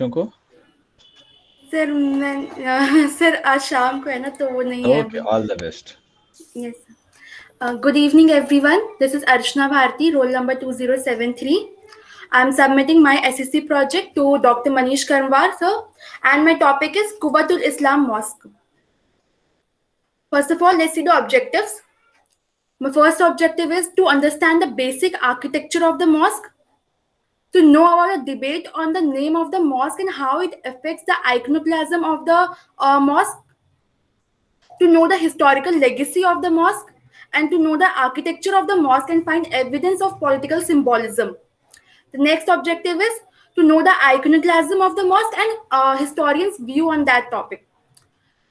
को सर मैं सर आज शाम को है ना तो वो नहीं है ओके अभी. All the best Yes. Good evening, everyone. This is Archana Bharti, roll number 2073. I'm submitting my SSC project to Dr. Manish Karwar, sir, and my topic is Quwwatul Islam Mosque. First of all, let's see the objectives. My first objective is to understand the basic architecture of the mosque, to know about a debate on the name of the mosque and how it affects the iconoclasm of the mosque, to know the historical legacy of the mosque, and to know the architecture of the mosque and find evidence of political symbolism. The next objective is to know the iconoclasm of the mosque and historians' view on that topic.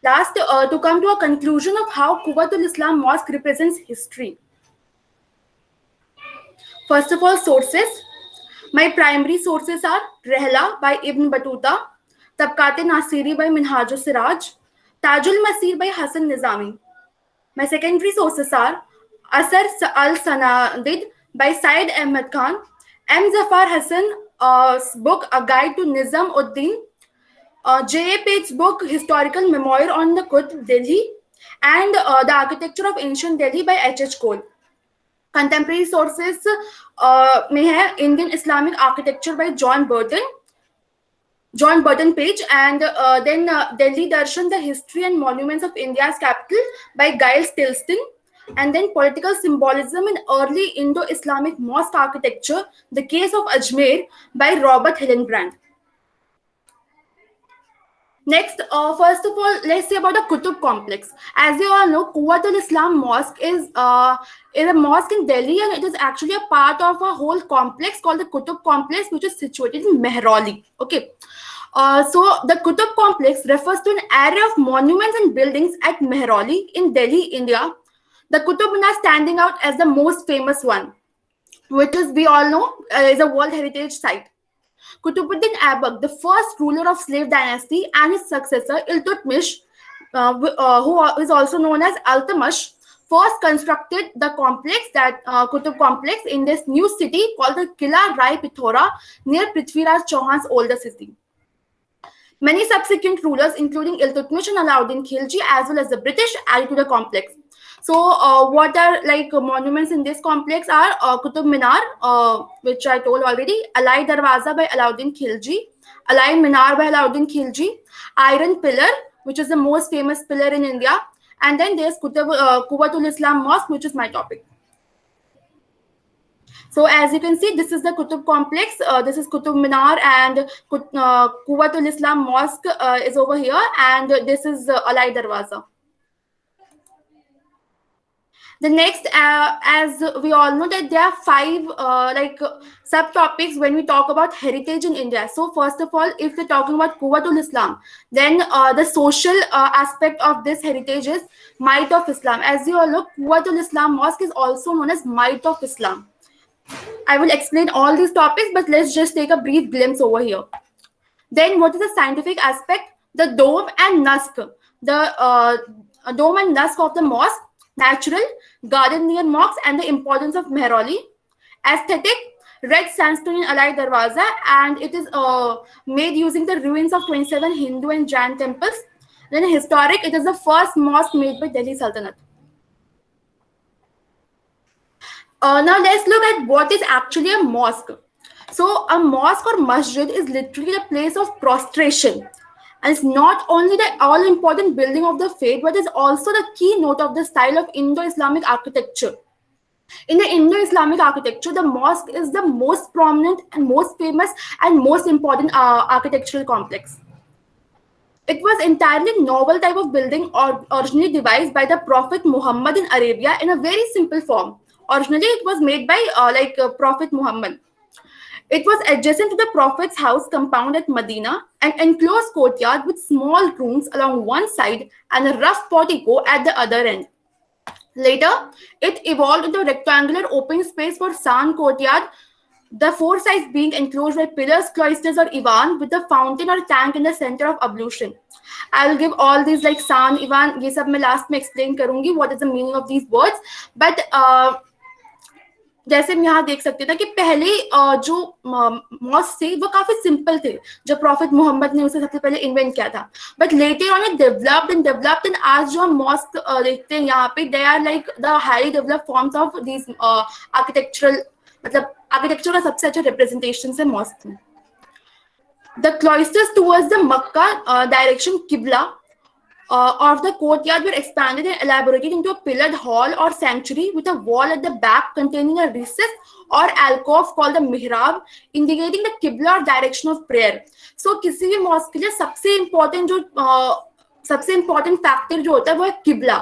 Last, to come to a conclusion of how Quwwatul Islam Mosque represents history. First of all, sources. My primary sources are Rehla by Ibn Battuta, Tabqat Nasiri by Minhaj Siraj, Tajul Masir by Hassan Nizami. My secondary sources are Asar al-Sanadid by Syed Ahmed Khan, M. Zafar Hassan's book A Guide to Nizam Uddin, J. A. Page's book Historical Memoir on the Qutb Delhi, and The Architecture of Ancient Delhi by H. H. Cole. Contemporary sources may have Indian Islamic Architecture by John Burton Page, and then Delhi Darshan, the History and Monuments of India's Capital by Giles Tilston, and then Political Symbolism in Early Indo-Islamic Mosque Architecture, The Case of Ajmer by Robert Hillenbrand. Next, first of all, let's say about the Qutub complex. As you all know, Quwwatul Islam Mosque is a mosque in Delhi, and it is actually a part of a whole complex called the Qutub complex, which is situated in Mehrauli. Okay. So the Qutub complex refers to an array of monuments and buildings at Mehrauli in Delhi, India. The Qutub Minar standing out as the most famous one, which is, we all know, is a World Heritage Site. Qutbuddin Aibak, the first ruler of slave dynasty, and his successor Iltutmish, who is also known as Altamash, first constructed the complex, that Qutub complex, in this new city called the Kila Rai Pithora near Prithviraj Chauhan's older city. Many subsequent rulers, including Iltutmish and Alauddin Khilji, as well as the British, added to the complex. So, what are like monuments in this complex are Qutub Minar, which I told already, Alai Darwaza by Alauddin Khilji, Alai Minar by Alauddin Khilji, Iron Pillar, which is the most famous pillar in India, and then there's Quwwatul Islam Mosque, which is my topic. So as you can see, this is the Qutub complex. This is Qutub Minar, and Quwwatul Islam Mosque is over here, and this is Alai Darwaza. The next, as we all know, that there are 5 subtopics when we talk about heritage in India. So first of all, if we're talking about Quwwatul Islam, then the social aspect of this heritage is Might of Islam. As you all know, Quwwatul Islam Mosque is also known as Might of Islam. I will explain all these topics, but let's just take a brief glimpse over here. Then what is the scientific aspect? The dome and nusk. The dome and nusk of the mosque, natural, garden near mosques, and the importance of Mehrauli. Aesthetic, red sandstone in Alai Darwaza, and it is made using the ruins of 27 Hindu and Jain temples. Then historic, it is the first mosque made by Delhi Sultanate. Now let's look at what is actually a mosque. So a mosque or masjid is literally a place of prostration. And it's not only the all-important building of the faith, but it's also the keynote of the style of Indo-Islamic architecture. In the Indo-Islamic architecture, the mosque is the most prominent and most famous and most important architectural complex. It was entirely novel type of building, originally devised by the Prophet Muhammad in Arabia in a very simple form. Originally, it was made by Prophet Muhammad. It was adjacent to the Prophet's house compound at Medina, an enclosed courtyard with small rooms along one side and a rough portico at the other end. Later, it evolved into a rectangular open space for San courtyard, the 4 sides being enclosed by pillars, cloisters, or Ivan, with a fountain or tank in the center of ablution. I will give all these like San, Ivan, ये सब मैं last में explain करूंगी what is the meaning of these words. But जैसे हम यहाँ देख सकते थे कि पहले जो मॉस्क थे वो काफी सिंपल थे, जब प्रॉफिट मोहम्मद ने उसे सबसे पहले इन्वेंट किया था, but later on it developed and आज जो हम मॉस्क देखते हैं यहाँ पे, they are like the highly developed forms of these architectural, मतलब आर्किटेक्चर का सबसे अच्छा रिप्रेजेंटेशन है मॉस्क में. The cloisters towards the Makkah direction Qibla of the courtyard were expanded and elaborated into a pillared hall or sanctuary with a wall at the back containing a recess or alcove called the mihrab, indicating the Qibla or direction of prayer. So किसी भी mask के लिए सबसे important factor जो होता है वो है किबला.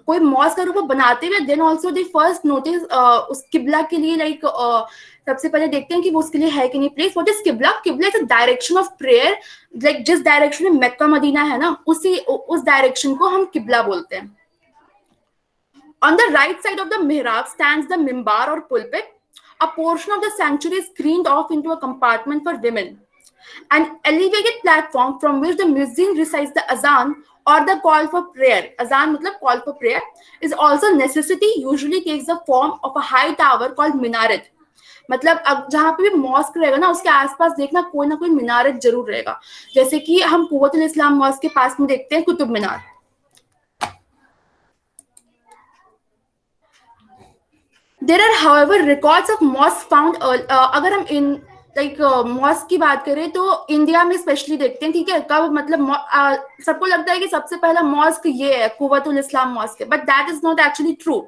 कोई मॉस्क अगर वो बनाते हुए then also they first notice उस किबला के लिए लाइक सबसे पहले देखते हैं कि वो उसके लिए है कि नहीं प्लेस. व्हाट इज किबला? किबला is a direction of prayer, like जिस डायरेक्शन में मक्का मदीना है ना, उस डायरेक्शन को हम किबला बोलते हैं. On the right side of the mihrab stands the mimbar or pulpit. A portion of the sanctuary is screened off into a compartment for women. An elevated platform from which the muezzin recites the azan or the call for prayer. Azan matlab call for prayer is also a necessity. Usually takes the form of a high tower called minaret. मतलब अब जहाँ पे भी mask रहेगा ना उसके आसपास देखना कोई ना कोई मीनारत जरूर रहेगा, जैसे कि हम कुव्वतुल इस्लाम मॉस्क के पास में देखते हैं Qutub Minar. There are, however, records of mosques found. अगर हम इन लाइक मॉस्क की बात करें तो इंडिया में स्पेशली देखते हैं, ठीक है, कब मतलब सबको लगता है कि सबसे पहला मॉस्क ये है कुव्वतुल इस्लाम मॉस्क है, but that is not actually true.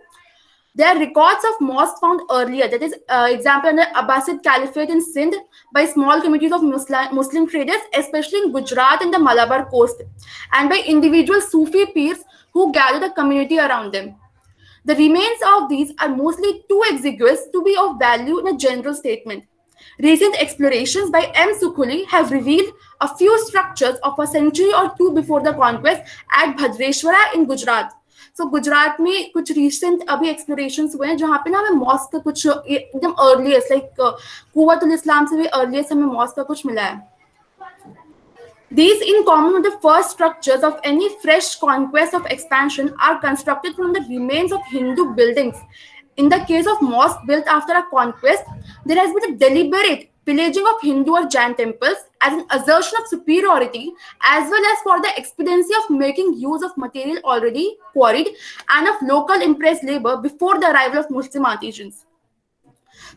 There are records of mosques found earlier, that is, example under Abbasid Caliphate in Sindh by small communities of Muslim traders, especially in Gujarat and the Malabar coast, and by individual Sufi peers who gathered a community around them. The remains of these are mostly too exiguous to be of value in a general statement. Recent explorations by M. Sukhuli have revealed a few structures of a century or two before the conquest at Bhadreshwara in Gujarat. So Gujarat में कुछ recent अभी explorations हुए हैं जहाँ पे ना हमें mask का कुछ एकदम अर्लीस्ट लाइक कुव्वतुल इस्लाम से भी अर्लीस्ट हमें मॉस्क का कुछ मिला है. These, in common with the first structures of any fresh conquest of expansion, are constructed from the remains of Hindu buildings. In the case of mosques built after a conquest, there has been a deliberate pillaging of Hindu or Jain temples as an assertion of superiority, as well as for the expediency of making use of material already quarried and of local impressed labor before the arrival of Muslim artisans.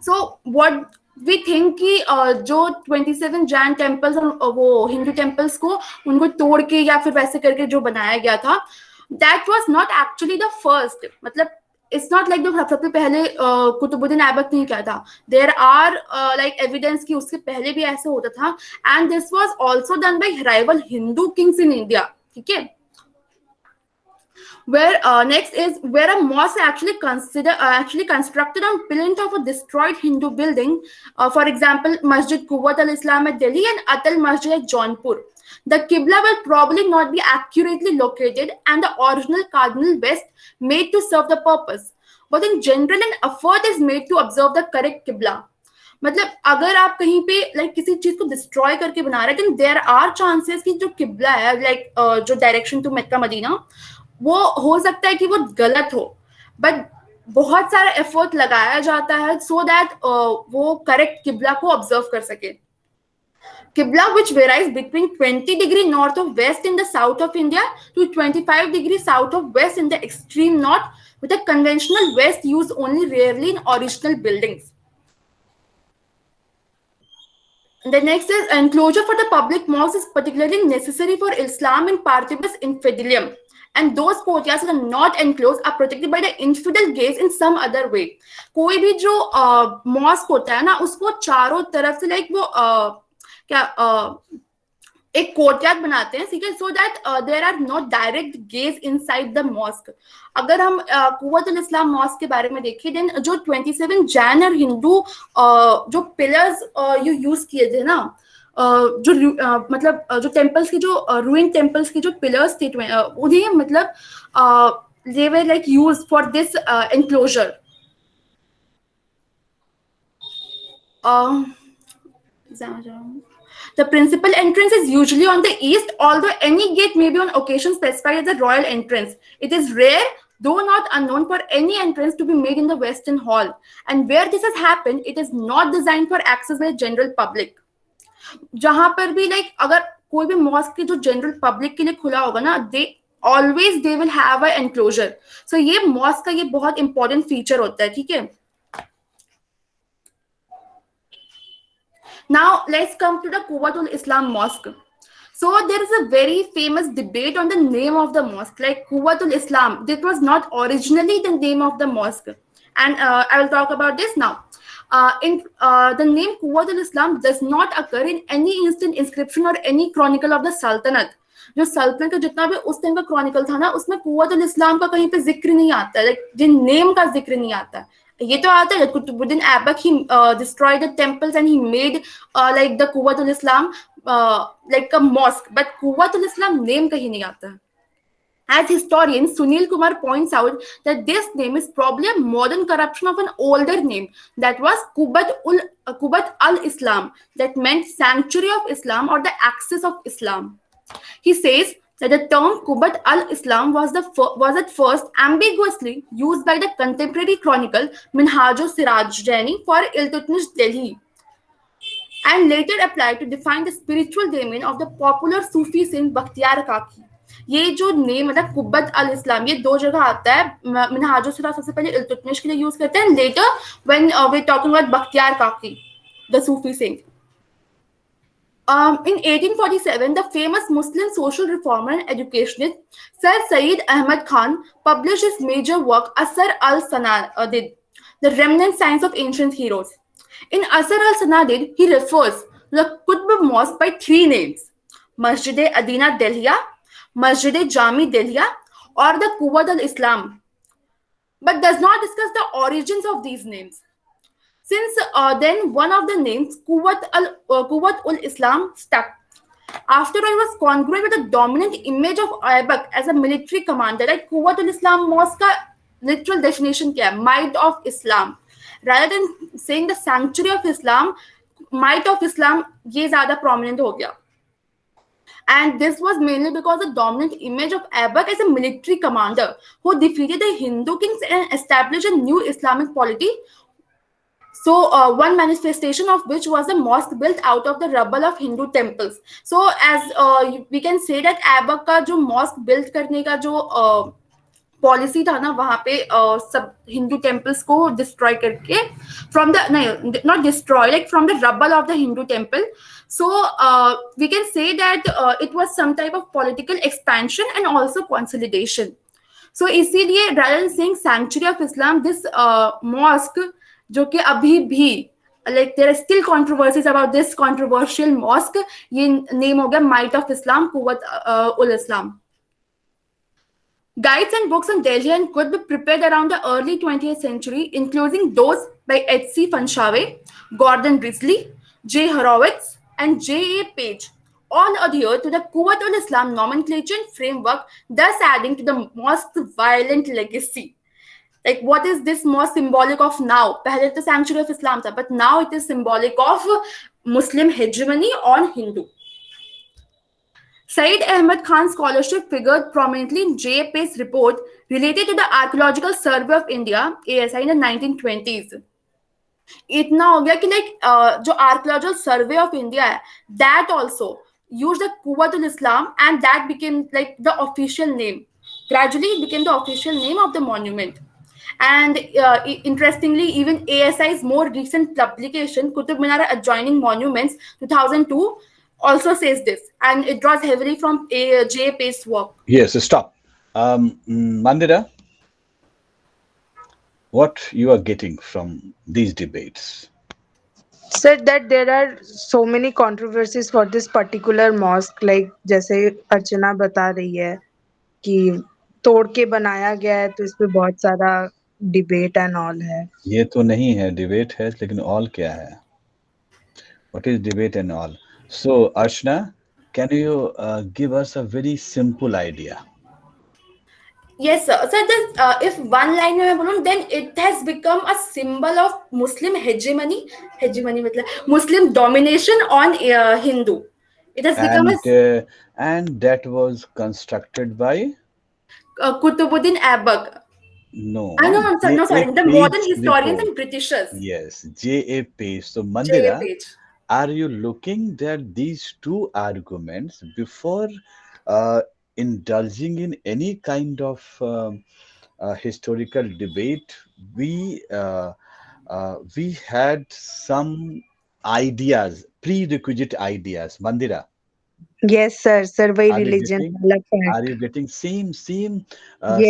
So what we think कि जो 27 Jain temples और वो Hindu temples को उनको तोड़ के या फिर वैसे करके जो बनाया गया था, that was not actually the first. मतलब इट्स नॉट लाइक जो सबसे पहले कुतुबुद्दीन ऐबक ने किया था. देयर आर लाइक एविडेंस कि उससे पहले भी ऐसे होता था, and this was also done by rival Hindu kings in India. ठीक है. Where next is where a mosque actually constructed on plinth of a destroyed Hindu building. For example, Masjid Quwwat al-Islam at Delhi and Atal Masjid at Jaunpur. The Qibla will probably not be accurately located and the original cardinal west made to serve the purpose. But in general, an effort is made to observe the correct Qibla. मतलब अगर आप कहीं पे like किसी चीज को destroy करके बना रहे हैं, देयर आर चांसेस कि जो किबला है लाइक जो डायरेक्शन टू मक्का मदीना वो हो सकता है कि वो गलत हो, बट बहुत सारा एफर्ट लगाया जाता है सो दैट वो करेक्ट किबला को ऑब्जर्व कर सके. Qibla, which varies between 20 degree north of west in the south of India to 25 degree south of west in the extreme north, with a conventional west used only rarely in original buildings. The next is enclosure for the public mosques is particularly necessary for Islam in partibus infidelium. And those courtyards that are not enclosed are protected by the infidel gaze in some other way. कोई भी जो mask होता है ना उसको चारों तरफ से लाइक वो एक कोर्टयार्ड बनाते हैं, ठीक है, so that there are not direct gaze inside the mosque. अगर हम कुव्वतुल इस्लाम मॉस्क के बारे में देखें, देन जो 27 जैन और हिंदू जो पिलर्स यूज किए थे ना, जो मतलब जो टेम्पल्स की जो रूइन टेम्पल्स की जो पिलर्स थे उन्हें मतलब they were like used for this enclosure. The principal entrance is usually on the east, although any gate may be on occasion specified as a royal entrance. It is rare, though not unknown for any entrance to be made in the Western Hall. And where this has happened, it is not designed for access by the general public. जहां पर भी like अगर कोई भी mask की जो general public के लिए खुला होगा ना, they will have a enclosure. So ये मॉस्क का ये बहुत इंपॉर्टेंट फीचर होता है. ठीक है. Now let's come to the Quwwatul Islam Mosque. So there is a very famous debate on the name of the mosque. Like Quwwatul Islam, this was not originally the name of the mosque, and I will talk about this now. The name Quwwatul Islam does not occur in any instant inscription or any chronicle of the Sultanate. जो सल्तनत का जितना भी उस time का Chronicle था ना, उसमें कुव्वतुल इस्लाम का कहीं पे जिक्र नहीं आता है. लाइक जिन नेम का जिक्र नहीं आता है. ये तो आता है कुतुबुद्दीन ऐबक ही destroyed the temples and he made like the Quwwatul Islam like a mosque, but Quwwatul Islam name कहीं नहीं आता है. As historian Sunil Kumar points out that this name is probably a modern corruption of an older name that was Qubat al-Islam, that meant sanctuary of Islam or the axis of Islam. He says that the term Qubat al-Islam was at first ambiguously used by the contemporary chronicle Minhaj-o-Sirajani for Iltutmish Delhi, and later applied to define the spiritual domain of the popular Sufi saint Bakhtiyar Kaki. ये जो name है ना कुब्बत अल इस्लाम, ये दो जगह आता है. मिनहाजुल सिराज सबसे पहले इल्तुतमिश के लिए यूज करते हैं, later when we talking about Bakhtiyar Kaki, the sufi saint. In 1847, the famous Muslim social reformer and educationist Sir Sayyid Ahmad Khan published his major work Asar al-Sanadid, The Remnant Signs of Ancient Heroes. In Asar al-Sanadid, he refers to the Qutb Mosque by three names: Masjid-e-Adina Delhiya, Masjid-e-Jami Delhiya, or the Quwwat al-Islam, but does not discuss the origins of these names. Since then, one of the names, Quwwat ul-Islam, stuck. After all, it was congruent with the dominant image of Aibak as a military commander. Like Quwwat ul-Islam mosque का literal definition क्या है? Might of Islam. Rather than saying the sanctuary of Islam, might of Islam ये ज़्यादा prominent हो गया. And this was mainly because the dominant image of Aibak as a military commander who defeated the Hindu kings and established a new Islamic polity. So one manifestation of which was the mosque built out of the rubble of Hindu temples. So as we can say that Aibak का जो mosque built करने का जो policy था ना, वहां पे सब हिंदू टेम्पल्स को डिस्ट्रॉय करके from the not destroy like from the rubble of the Hindu temple. So we can say that it was some type of political expansion and also consolidation. So इसीलिए rather than saying sanctuary of Islam, this mosque जो कि अभी भी like there are still controversies about this controversial mosque, ये name हो गया Might of Islam, Quwwat ul-Islam. Guides and books on Delhi and Qutb prepared around the early 20th century, including those by H.C. Fanshawe, Gordon Risley, J. Horowitz, and J.A. Page, all adhere to the Quwwat ul-Islam nomenclature and framework, thus adding to the mosque's violent legacy. Like, what is this mosque symbolic of now? Pehle the sanctuary of Islam tha, but now it is symbolic of Muslim hegemony on Hindu. Sayyid Ahmad Khan's scholarship figured prominently in J. Pace's report related to the Archaeological Survey of India, ASI, in the 1920s. इतना हो गया कि like जो Archaeological Survey of India है, that also used the Quwwat ul-Islam, and that became like the official name. Gradually, it became the official name of the monument. And interestingly, even ASI's more recent publication, Qutub Minar Adjoining Monuments, 2002, also says this, and it draws heavily from J. Pace's work. Yes, stop. Mandira, what you are getting from these debates? Said that there are so many controversies for this particular mosque, like जैसे अर्चना बता रही है कि तोड़ के बनाया गया है, तो इस पे बहुत सारा डिबेट एंड ऑल है. ये तो नहीं है डिबेट है, लेकिन ऑल क्या है? What is debate and all? So, Archana, can you give us a very simple idea? Yes, sir. So if one line में बोलूँ, then it has become a symbol of Muslim hegemony. Hegemony मतलब Muslim domination on Hindu. It has become and that was constructed by Qutubuddin Aibak. No, I know, I'm sorry, no, J.A. sorry, the modern Page historians report. and Britishers. Yes, J.A. Page. So, J.A. Mandira, Page. are you looking at these two arguments before uh, indulging in any kind of historical debate? We uh, we had some ideas, prerequisite ideas. Mandira, Yes, sir, वही are you religion getting? वाला Are fact. you getting Yes,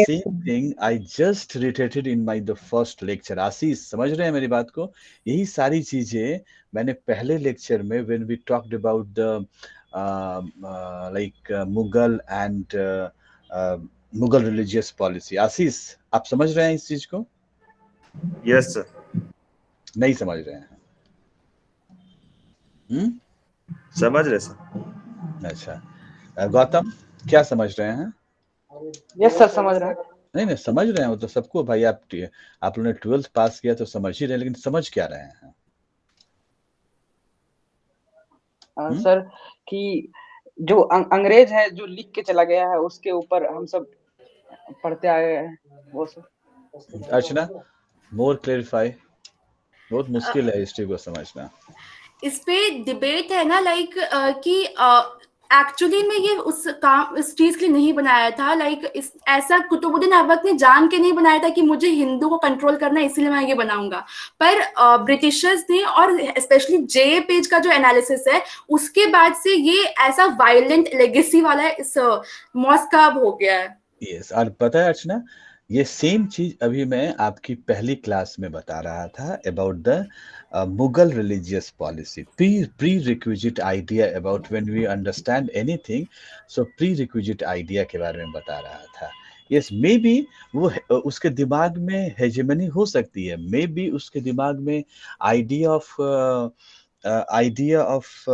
same thing I just reiterated in my the first lecture? आशीष समझ रहे हैं मेरी बात को? यही सारी चीजें मैंने पहले लेक्चर में when we talked about the Mughal and uh, Mughal religious policy. आशीष आप समझ रहे हैं इस चीज को? यस सर, नहीं समझ रहे हैं? समझ रहे सर। अच्छा गौतम क्या समझ रहे हैं? यस सर, समझ रहे हैं। नहीं नहीं समझ रहे हैं वो तो सबको भाई आप लोगों ने 12th पास किया तो समझ ही रहे हैं, लेकिन समझ क्या रहे हैं? सर कि जो अंग्रेज है जो लिख के चला गया है उसके ऊपर हम सब पढ़ते आए हैं वो सब। अर्चना मोर क्लेरिफाई, बहुत मुश्किल है हिस्ट्री को समझना। इस पे डिबेट है ना लाइक कि एक्चुअली में ये इस चीज के लिए नहीं बनाया था, लाइक ऐसा कुतुबुद्दीन ऐबक ने जान के नहीं बनाया था कि मुझे हिंदू को कंट्रोल करना है इसीलिए मैं ये बनाऊंगा, पर ब्रिटिशर्स ने और स्पेशली जे पेज का जो एनालिसिस है उसके बाद से ये ऐसा वायलेंट लेगेसी वाला इस मॉस्क का हो गया है। यस, और पता है अर्चना ये सेम चीज अभी मैं आपकी पहली क्लास में बता रहा था about the Mughal religious policy, prerequisite idea about when we understand anything, so prerequisite idea के बारे में बता रहा था। यस, मे बी वो उसके दिमाग में हेजेमनी हो सकती है, मे बी उसके दिमाग में आइडिया ऑफ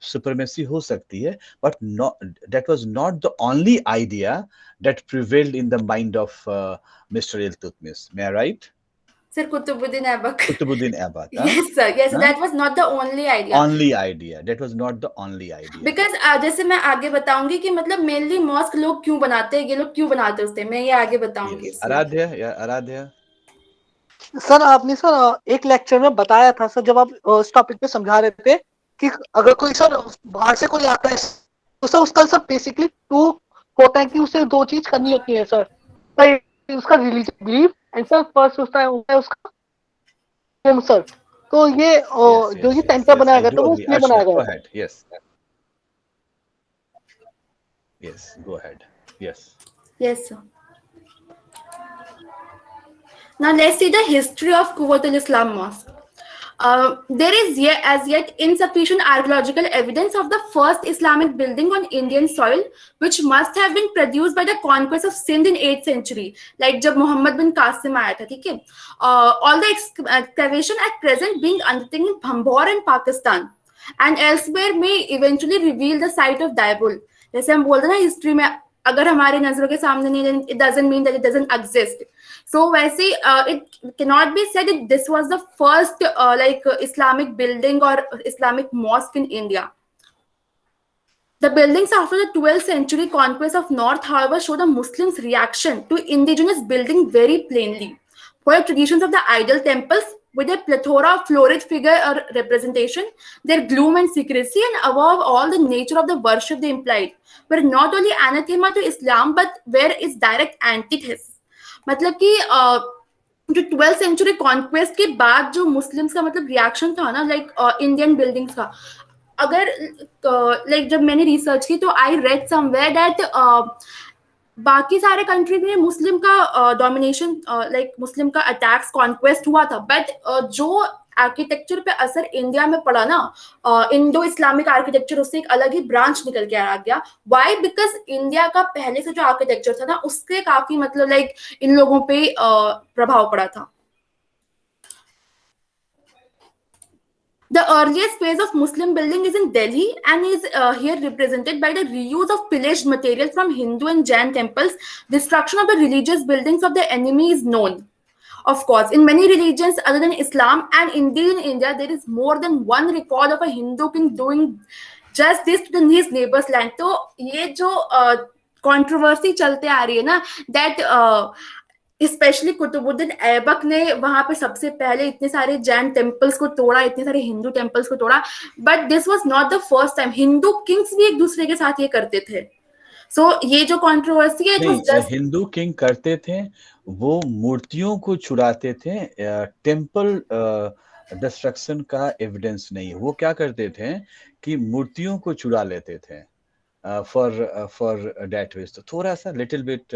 सुपरमेसी हो सकती है, but that was not the only idea that prevailed in the mind of Mr. Iltutmish. May I right? Sir, Kutubuddin Aibak. Kutubuddin Aibak. Yes, sir. Yes, that was not the only idea. Only idea. That was not the only idea. Because जैसे मैं आगे बताऊंगी कि मतलब mainly mask लोग क्यों बनाते हैं, ये लोग क्यों बनाते हैं, मैं ये आगे बताऊंगी। Yes. आराध्या सर आपने सर एक लेक्चर में बताया था सर, जब आप इस टॉपिक पे समझा रहे थे कि अगर कोई सर बाहर से कोई आता है तो सर उसका सर बेसिकली टू होता है कि उसे दो चीज करनी होती है सर, उसका religious belief and sir first होता है उसका सर। तो ये जो ये सेंटर बनाया गया था वो उसमें बनाया गया था। Yes, go ahead. Yes, sir. Now let's see the history of Quwwatul Islam Mosque. There is as yet insufficient archaeological evidence of the first Islamic building on Indian soil, which must have been produced by the conquest of Sindh in 8th century, like जब मोहम्मद बिन कासिम आया था, ठीक है। All the excavation at present being undertaken in Bhambor in Pakistan and elsewhere may eventually reveal the site of Daibul. जैसे हम बोलते हैं ना हिस्ट्री में अगर हमारे नजरों के सामने नहीं, it doesn't mean that it doesn't exist. So वैसे it cannot be said that this was the first Islamic building or Islamic mosque in India. The buildings after the 12th century conquest of North, however, show the Muslims' reaction to indigenous building very plainly. For the traditions of the idol temples, with a plethora of florid figure or representation, their gloom and secrecy, and above all the nature of the worship they implied, were not only anathema to Islam but were its direct antithesis. मतलब कि जो 12th century conquest के बाद जो Muslims का मतलब reaction था ना लाइक इंडियन बिल्डिंग्स का, अगर लाइक जब मैंने रिसर्च की तो आई रेड समवेयर दैट बाकी सारे कंट्रीज में मुस्लिम का डोमिनेशन लाइक मुस्लिम का अटैक्स कॉन्क्वेस्ट हुआ था, बट जो आर्किटेक्चर पे असर इंडिया में पड़ा ना, इंडो इस्लामिक आर्किटेक्चर, उससे एक अलग ही ब्रांच निकल के आ गया। व्हाई? बिकॉज इंडिया का पहले से जो आर्किटेक्चर था ना उसके काफी मतलब लाइक इन लोगों पे प्रभाव पड़ा था। The earliest phase of Muslim building is in Delhi and is here represented by the reuse of pillaged material from Hindu and Jain temples. Destruction of the religious buildings of the enemy is known. Of course, in many religions other than Islam and indeed in India, there is more than one record of a Hindu king doing just this to his neighbor's land. तो ये जो controversy चलते आ रही है ना, that specially Qutubuddin Aibak ने वहां पे सबसे पहले इतने सारे जैन टेम्पल्स को तोड़ा, इतने सारे हिंदू टेम्पल्स को तोड़ा. But this was not the first time. Hindu Kings भी एक दूसरे के साथ ये करते थे. सो ये जो कंट्रोवर्सी है, इट वाज नहीं, जस्ट हिंदू किंग करते थे, वो मूर्तियों को चुराते थे. टेम्पल डिस्ट्रक्शन का एविडेंस नहीं. वो क्या करते थे कि मूर्तियों को चुरा लेते थे फॉर दैट वेज. तो थोड़ा सा लिटिल बिट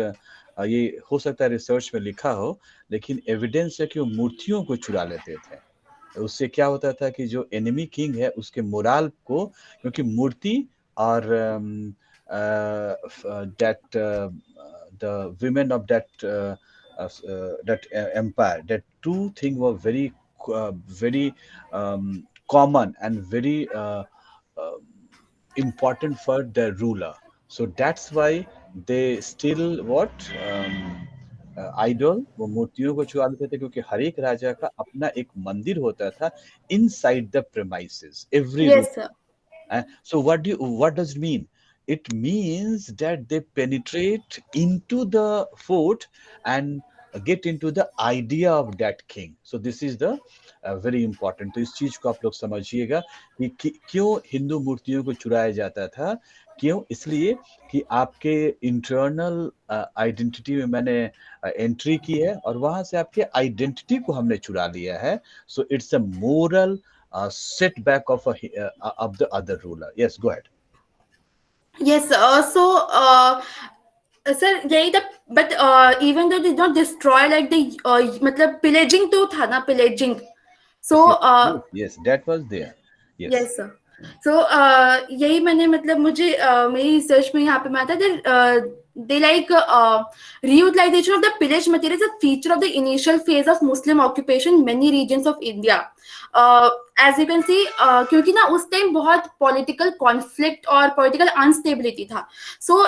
ये हो सकता है रिसर्च में लिखा हो, लेकिन एविडेंस है कि वो मूर्तियों को चुरा लेते थे. उससे क्या होता था कि जो एनिमी किंग है उसके मोराल को, क्योंकि मूर्ति और that the women of that empire, that two things were very common and very important for the ruler. So that's why they still what idol, वो मूर्तियों को चुरा लेते थे, क्योंकि हर एक राजा का अपना एक मंदिर होता था inside the premises every room. yes sir. So what does it mean? It means that they penetrate into the fort and get into the idea of that king. So this is the very important. तो इस चीज को आप लोग समझिएगा कि क्यों हिंदू मूर्तियों को चुराया जाता था. क्यों? इसलिए कि आपके इंटरनल आइडेंटिटी में मैंने एंट्री की है और वहां से आपके आइडेंटिटी को हमने चुरा लिया है. So it's a moral setback of the other ruler. Yes, go ahead. Yes, so sir, यही था. But even though they did not destroy like the मतलब pillaging तो था ना, pillaging. So yes, that was there. Yes. Yes sir. So यही मैंने मतलब मुझे मेरी रिसर्च में यहाँ पे मैं आता they like reutilization of the pillaged material is a feature of the initial phase of Muslim occupation in many regions of India. As you can see, क्योंकि ना उस टाइम बहुत पॉलिटिकल कॉन्फ्लिक्ट और पॉलिटिकल अनस्टेबिलिटी था. सो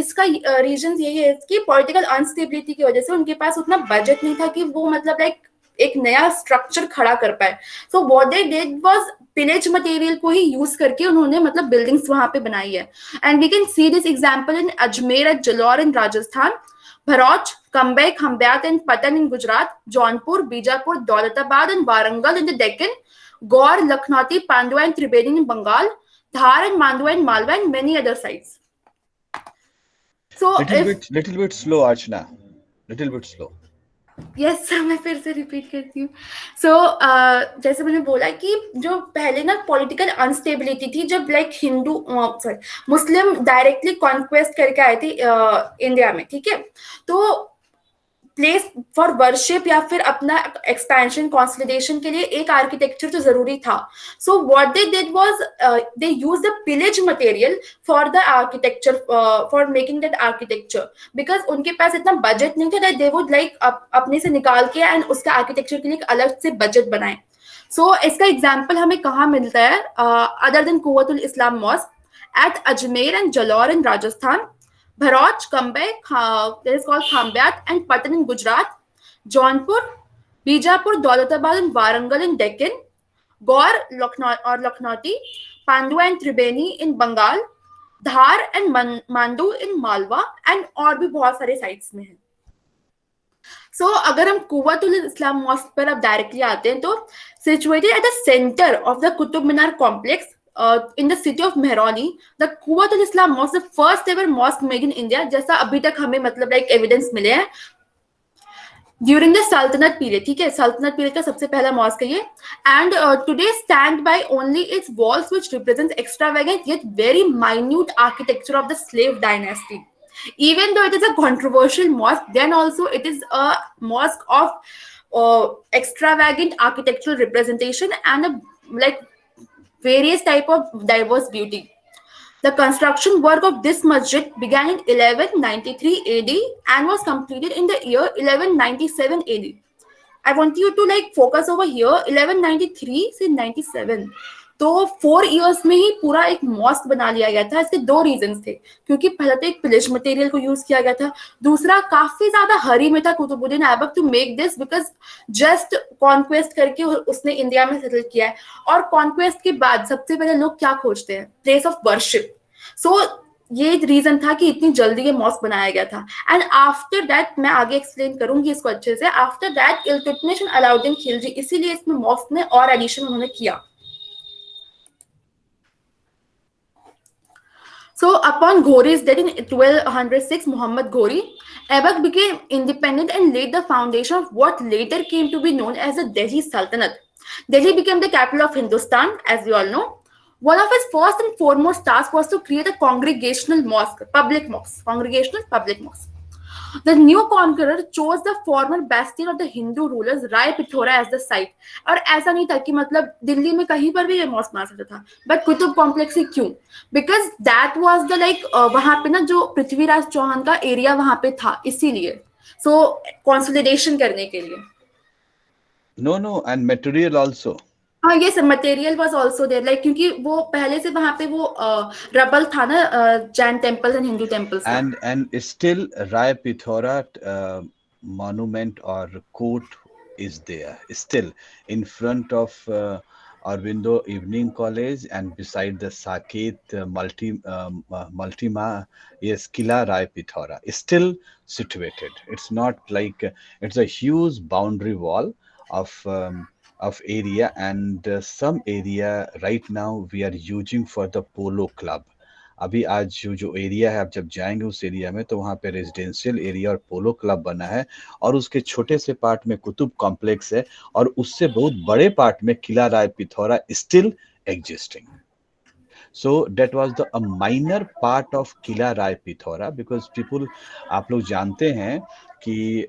इसका reason यही है कि पॉलिटिकल अनस्टेबिलिटी की वजह से उनके पास उतना बजट नहीं था कि वो मतलब लाइक एक नया स्ट्रक्चर खड़ा कर पाए. So what they did was pillage material को ही यूज करके उन्होंने मतलब बिल्डिंग्स वहां पे बनाई है. And we can see this example in Ajmer at Jalore in Rajasthan, Bharuch, Cambay, Khambhat and Patan in Gujarat, Jaunpur, Bijapur, Daulatabad and Warangal in the Deccan, Gaur, Lakhnauti, Pandua and Triveni in Bengal, Dhar and Mandav and Malwa and many other sites. So little bit slow, Archana. Little bit slow. Yes sir, मैं फिर से repeat करती हूँ. सो जैसे मैंने बोला कि जो पहले ना पॉलिटिकल अनस्टेबिलिटी थी, जब लाइक हिंदू सॉरी मुस्लिम डायरेक्टली कॉन्क्वेस्ट करके आए थे इंडिया में, ठीक है, तो प्लेस फॉर वर्शिप या फिर अपना एक्सपेंशन कंसोलिडेशन के लिए एक आर्किटेक्चर तो जरूरी था. So what they did was they use the pillage material for the architecture, for making that architecture, because उनके पास इतना बजट नहीं था दैट दे वुड लाइक अपने से निकाल के एंड उसका आर्किटेक्चर के लिए एक अलग से बजट बनाए. सो इसका एग्जाम्पल हमें कहाँ मिलता है other than Quwwatul Islam mosque at Ajmer and Jalore in Rajasthan, Bharuch, Kambay, that is called Khambyat, and Patan in Gujarat, Jaunpur, Bijapur, Daulatabad and Warangal in Deccan, Gaur or Lakhnauti, Pandua and Tribeni in Bengal, Dhar and Mandu in Malwa, and और भी बहुत सारे sites में हैं. So अगर हम Quwwatul Islam mask पर अब डायरेक्टली आते हैं, तो situated at the center of the Qutub Minar complex in the city of Mehrauli, the Quwwatul Islam Mosque, the first ever mosque made in India, जैसा अभी तक हमें मतलब लाइक एविडेंस मिले हैं ड्यूरिंग द सल्तनत पीरियड. ठीक है, सल्तनत पीरियड का सबसे पहला मॉस्क है ये. And today stand by only it's walls which represents extravagant yet very minute architecture of the slave dynasty. Even though it is a controversial mosque, then also it is a mosque of extravagant architectural representation and a like various type of diverse beauty. The construction work of this masjid began in 1193 AD and was completed in the year 1197 AD. I want you to like focus over here 1193 से 97. तो 4 years में ही पूरा एक mask बना लिया गया था. इसके 2 रीजंस थे, क्योंकि पहला तो एक पिलेज मटेरियल को यूज किया गया था, दूसरा काफी ज्यादा हरी में था Qutbuddin Aibak to make this, because just conquest करके उसने इंडिया में सेटल किया है. और कॉन्क्वेस्ट के बाद सबसे पहले लोग क्या खोजते हैं? Place of worship. सो ये रीजन था कि इतनी जल्दी ये मॉस्क बनाया गया था. एंड आफ्टर दैट मैं आगे एक्सप्लेन करूंगी इसको अच्छे से. After that Iltutmish and Alauddin Khilji, इसीलिए इसमें मॉस्क में और एडिशन उन्होंने किया. So upon Ghori's death in 1206, Muhammad Ghori, Aibak became independent and laid the foundation of what later came to be known as the Delhi Sultanate. Delhi became the capital of Hindustan, as we all know. One of his first and foremost tasks was to create a congregational mosque, congregational public mosque. The new conqueror chose the former bastion of the Hindu rulers Rai Pithora as the site. और ऐसा नहीं था कि मतलब दिल्ली में कहीं पर भी ये मॉस्क बना सकता था, बट कुतुब कॉम्प्लेक्स ही क्यों? Because that was the like वहां पे ना जो पृथ्वीराज चौहान का एरिया वहां पे था, इसीलिए सो कंसोलिडेशन करने के लिए. No, and material also. हाँ, ये सब material was also there, like क्योंकि वो पहले से वहां पे वो रबल था ना Jain temples and Hindu temples. And still Rai Pithora monument or court is there, still in front of Aurobindo Evening College and beside the Saket Multima, yes, Kila Rai Pithora is still situated. It's not like it's a huge boundary wall of area, and some area right now we are using for the polo club. अभी आज जो area है, आप जब जाएंगे उस area में तो वहाँ पे रेजिडेंशियल एरिया और पोलो क्लब बना है, और उसके छोटे से पार्ट में कुतुब कॉम्प्लेक्स है, और उससे बहुत बड़े पार्ट में Qila Rai Pithora still existing. So that was a minor part of Qila Rai Pithora, because people, आप लोग जानते हैं कि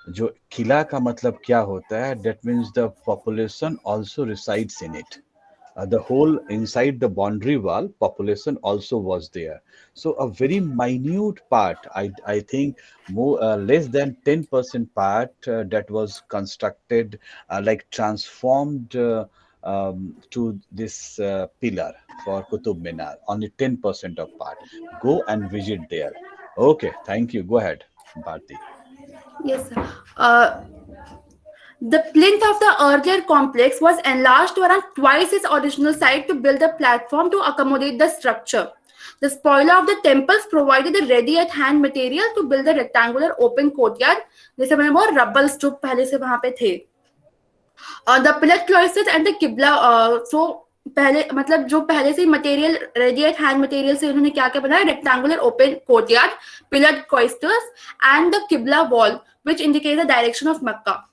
जो किला का मतलब क्या होता है, that means the population also resides in it. The whole inside the boundary wall population also was there. So a very minute part, I think more less than 10% part that was constructed, like transformed to this pillar for Qutub Minar. Only 10% of part. Go and visit there. Okay, thank you. Go ahead, Bharti. Yes, sir. The plinth of the earlier complex was enlarged to around twice its original size to build a platform to accommodate the structure. The spoiler of the temples provided the ready-at-hand material to build a rectangular open courtyard. जैसे मैंने बोला rubble स्तूप पहले से वहां पे थे. The pillared cloisters and the qibla. So पहले मतलब जो पहले से मटेरियल ready-at-hand मटेरियल से उन्होंने क्या क्या बनाया, rectangular open courtyard, pillared cloisters, and the qibla wall, which indicates the direction of Mecca.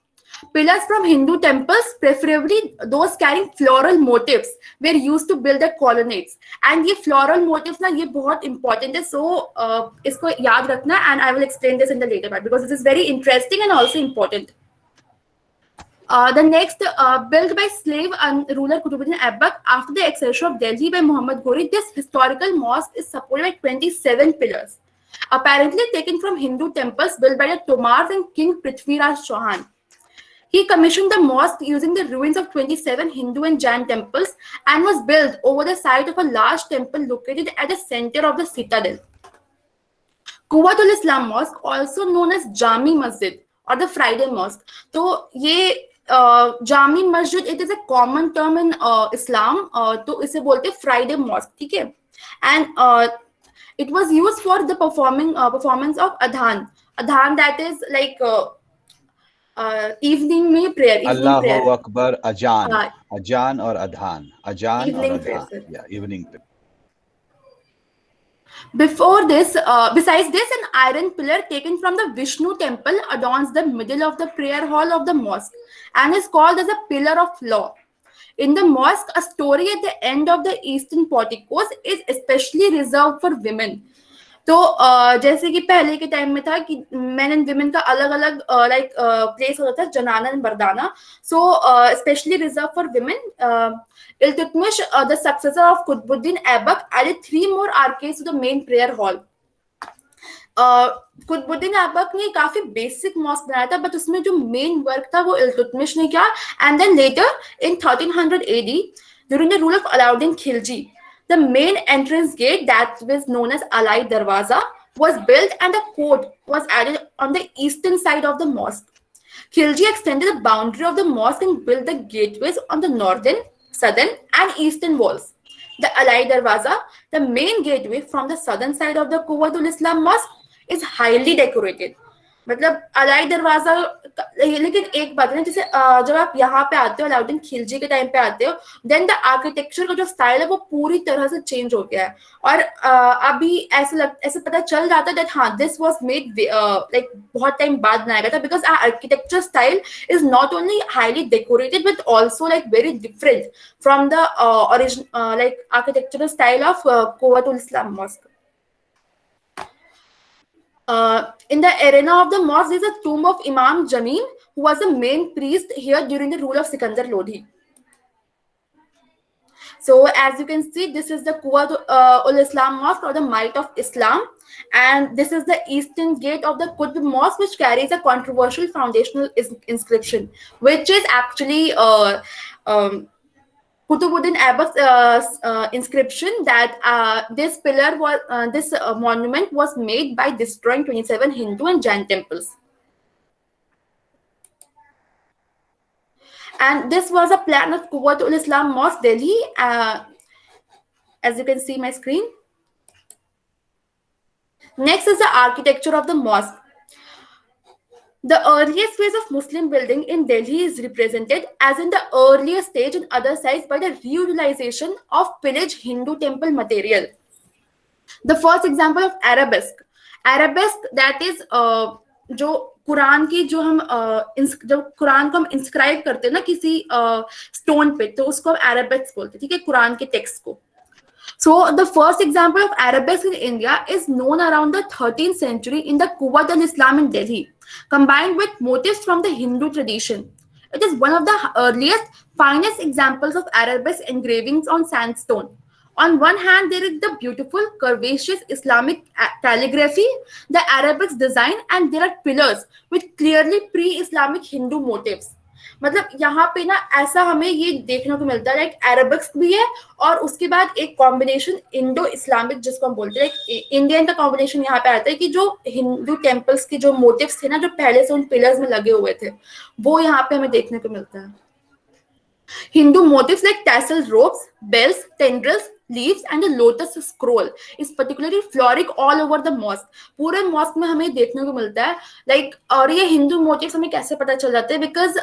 Pillars from Hindu temples, preferably those carrying floral motifs, were used to build the colonnades. And ये floral motifs ना ये बहुत important है, so इसको याद रखना, and I will explain this in the later part because this is very interesting and also important. The next, built by slave and ruler Qutbuddin Aibak after the accession of Delhi by Muhammad Ghori, this historical mosque is supported by 27 pillars, apparently taken from Hindu temples built by the Tomars and King Prithviraj Chauhan. He commissioned the mosque using the ruins of 27 Hindu and Jain temples and was built over the site of a large temple located at the center of the citadel. Quwwatul Islam Mosque, also known as Jami Masjid or the Friday Mosque. So, ये Jami Masjid, it is a common term in Islam. तो इसे बोलते हैं Friday Mosque, ठीक है? And it was used for the performance of adhan. Adhan, that is like evening में prayer. Allahu Akbar, Ajan. Ajan or Adhan. Ajan Evening or prayer, Adhan. sir. Yeah, evening prayer. Before this, besides this, an iron pillar taken from the Vishnu temple adorns the middle of the prayer hall of the mosque and is called as a pillar of law. In the mosque, a story at the end of the eastern porticos is especially reserved for women. तो जैसे कि पहले के time में था कि main and women का अलग अलग लाइक प्लेस होता था, जनाना एंड मर्दाना. So specially reserve for women. Iltutmish, the successor of Qutbuddin Aibak, added 3 more arcades to the main prayer hall. Qutbuddin Aibak ने काफी बेसिक मॉस्क बनाया था, बट उसमें जो मेन वर्क था वो इल्तुतमिश ने किया. And then later in 1300 AD, during the rule of Alauddin Khilji, the main entrance gate, that was known as Alai Darwaza, was built and a court was added on the eastern side of the mosque. Khilji extended the boundary of the mosque and built the gateways on the northern, southern and eastern walls. the Alai Darwaza, the main gateway from the southern side of the Quwwatul Islam Mosque, is highly decorated. मतलब अलाई दरवाजा लेकिन एक बात है ना, जैसे जब आप यहाँ पे आते हो अलाउद्दीन खिलजी के टाइम पे आते हो, देन द आर्किटेक्चर का जो स्टाइल है वो पूरी तरह से चेंज हो गया है, और अभी ऐसे पता चल जाता है दैट हाँ दिस वाज मेड लाइक बहुत टाइम बाद बनाया गया था, because architecture style is not only highly decorated but also like very different from the original like architectural style of Quwwatul Islam mosque. In the arena of the mosque, there is a tomb of Imam Jamim, who was the main priest here during the rule of Sikandar Lodhi. So, as you can see, this is the Quwwatul Islam Mosque, or the Might of Islam, and this is the eastern gate of the Qutb Mosque, which carries a controversial foundational inscription, which is actually Qutbuddin Aibak's inscription, that this pillar was this monument was made by destroying 27 Hindu and Jain temples. And this was a plan of Quwwatul Islam Mosque, Delhi. As you can see my screen. Next is the architecture of the mosque. The earliest phase of Muslim building in Delhi is represented, as in the earlier stage in other sites, by the reutilization of pillaged Hindu temple material. The first example of arabesque, that is जो कुरान की जो हम जब कुरान को हम inscribe करते हैं ना किसी स्टोन पे, तो उसको हम arabesque बोलते हैं, ठीक है, कुरान के टेक्स्ट को. So the first example of arabesque in India is known around the 13th century in the Quwwat al-Islam in Delhi, combined with motifs from the Hindu tradition. It is one of the earliest, finest examples of arabesque engravings on sandstone. On one hand, there is the beautiful, curvaceous Islamic calligraphy, the arabesque design, and there are pillars with clearly pre-Islamic Hindu motifs. मतलब यहाँ पे ना ऐसा हमें ये देखने को मिलता है, लाइक अरेबिक्स भी है और उसके बाद एक कॉम्बिनेशन इंडो इस्लामिक जिसको हम बोलते हैं, इंडियन का कॉम्बिनेशन यहाँ पे आता है कि जो हिंदू टेम्पल्स की जो मोटिव्स थे ना, जो पहले से उन पिलर्स में लगे हुए थे, वो यहाँ पे हमें देखने को मिलता है. Hindu motifs like tassel ropes, bells, tendrils, leaves and a lotus scroll is particularly flourish all over the mosque. पूरे मॉस्क में हमें देखने को मिलता है, लाइक और ये हिंदू मोटिव्स हमें कैसे पता चल जाते हैं, बिकॉज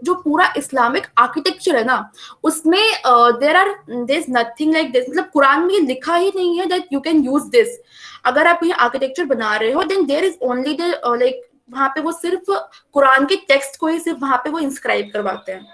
जो पूरा इस्लामिक आर्किटेक्चर है ना, उसमें there is nothing like this. मतलब कुरान में ये लिखा ही नहीं है that you can use this. अगर आप ये आर्किटेक्चर बना रहे हो, then there is only the like वहां पे वो सिर्फ कुरान के टेक्स्ट को ही सिर्फ वहां पे वो इंस्क्राइब करवाते हैं.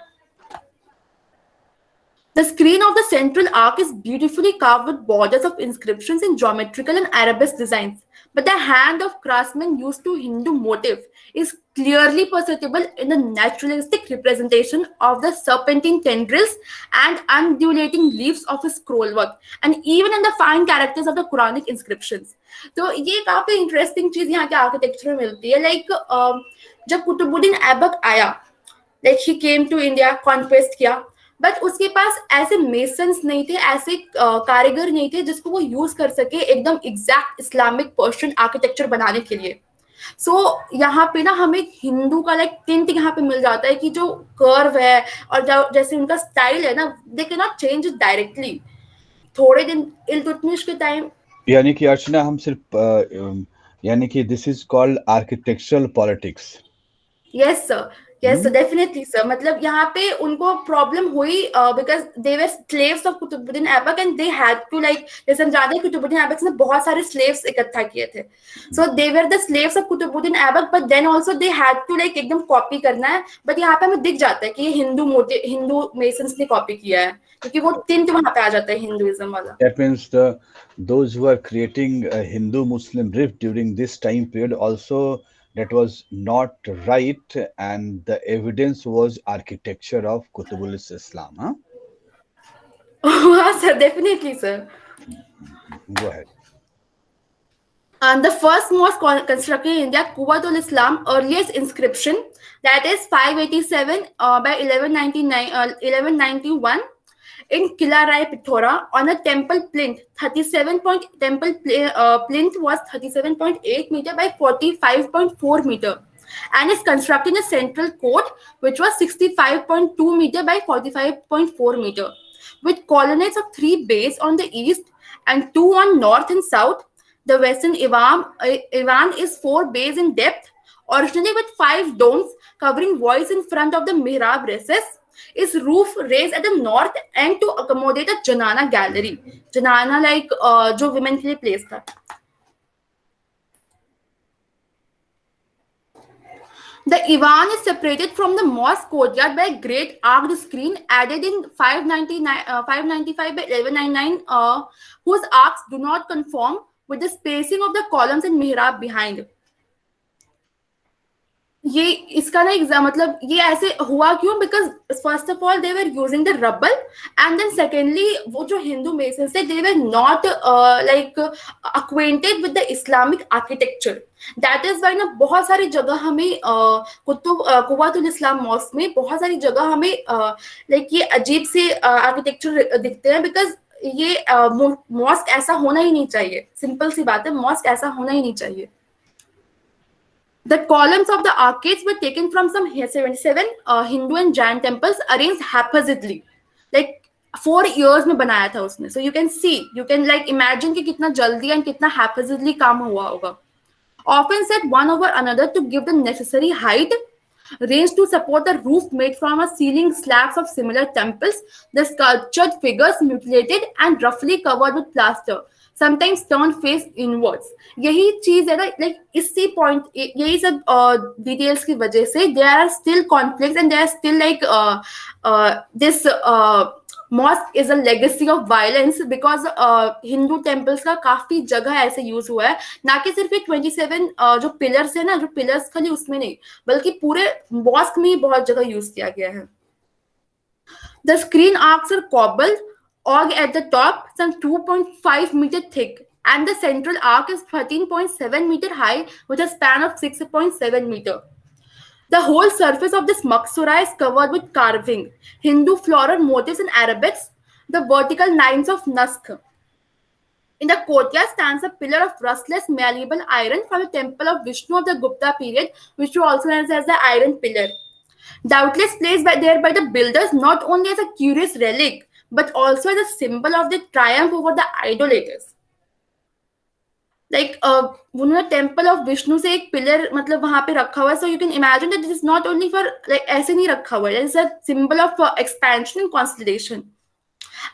The screen of the central arc is beautifully carved with borders of inscriptions in geometrical and arabesque designs, but the hand of craftsmen used to Hindu motif is clearly perceptible in the naturalistic representation of the serpentine tendrils and undulating leaves of his scrollwork, and even in the fine characters of the Quranic inscriptions. तो ये काफी interesting चीज यहाँ के architecture में मिलती है. Like जब कुतुबुद्दीन ऐबक आया, like he came to India, conquest किया, बट उसके पास ऐसे मेसन्स नहीं थे, ऐसे कारीगर नहीं थे जिसको वो यूज कर सके एकदम एग्जैक्ट इस्लामिक पर्शियन आर्किटेक्चर बनाने के लिए. सो यहाँ पे ना हमें हिंदू का लाइक टिंट यहाँ पे मिल जाता है कि जो कर्व है और जैसे उनका स्टाइल है ना, they can not change it directly. थोड़े दिन इल्तुतमिश के टाइम, यानी कि अर्चना हम सिर्फ यानी कि this is called architectural politics. Yes sir, yes, so definitely sir. मतलब यहाँ पे उनको प्रॉब्लम हुई because they were slaves of Qutbuddin Aibak and they had to like, जैसे हम जानते हैं कुतुबुद्दीन ऐबक ने बहुत सारे slaves इकट्ठा किए थे. So they were the slaves of Qutbuddin Aibak, but then also they had to like एकदम कॉपी करना है. बट यहाँ पे हमें दिख जाता है कि ये हिंदू मेसन्स ने कॉपी किया है, क्योंकि वो टिंट वहाँ पे आ जाता है हिंदुइज्म वाला. That means those who are creating a Hindu-Muslim rift during this time period also, that was not right, and the evidence was architecture of Qutbul Islam. Huh? Oh, sir, definitely, sir. Go ahead. And the first mosque constructed in India, Quwwatul Islam, earliest inscription, that is 587 by 1191 in Kila Rai, Pithora, on a temple plinth. Plinth was 37.8 meter by 45.4 meter, and is constructed in a central court, which was 65.2 meter by 45.4 meter. with colonnades of 3 bays on the east and 2 on north and south. The western Ivan is 4 bays in depth, originally with 5 domes covering voids in front of the mihrab recess. Its roof raised at the north end to accommodate a janana gallery. Janana like जो women के लिए place था. The Ivan is separated from the mosque courtyard by a great arched screen added in 595 by 1199, whose arcs do not conform with the spacing of the columns and mihrab behind. ये इसका ना मतलब ये ऐसे हुआ क्यों? Because first of all they were using the rubble and then secondly वो जो हिंदू मेसन्स थे they were not like acquainted with the Islamic architecture. That is why ना बहुत सारी जगह हमें कुव्वतुल इस्लाम मॉस्क में बहुत सारी जगह हमें लाइक ये अजीब से आर्किटेक्चर दिखते हैं, बिकॉज ये मॉस्क ऐसा होना ही नहीं चाहिए. सिंपल सी बात है, मॉस्क ऐसा होना ही नहीं चाहिए. The columns of the arcades were taken from some 77 Hindu and Jain temples arranged haphazardly. Like 4 years में बनाया था उसने. So you can see, you can like imagine कि कितना जल्दी and कितना haphazardly काम हुआ होगा. Often set one over another to give the necessary height, range to support the roof made from a ceiling slabs of similar temples. The sculptured figures mutilated and roughly covered with plaster, sometimes turned face inwards. यही चीज है ना, like इसी point यही सब details की वजह से there are still conflicts and there are still like this mosque is a legacy of violence because Hindu temples का काफी जगह ऐसे यूज हुआ है. ना कि सिर्फ 27 जो पिलर्स है ना, जो पिलर्स खाली उसमें नहीं बल्कि पूरे मॉस्क में ही बहुत जगह यूज किया गया है. The screen arcs are cobbled, arc at the top, some 2.5 meter thick, and the central arc is 13.7 meter high with a span of 6.7 meter. The whole surface of this maksura is covered with carving, Hindu floral motifs and Arabics, the vertical lines of Naskh. In the courtyard stands a pillar of rustless malleable iron from the temple of Vishnu of the Gupta period, which was also known as the Iron Pillar. Doubtless placed there by the builders not only as a curious relic, but also as a symbol of the triumph over the idolaters. Like उन्होंने temple of Vishnu से एक pillar मतलब वहां पे रखा हुआ है. So you can imagine that this is not only for like ऐसे नहीं रखा हुआ है, it's a symbol of expansion and consolidation.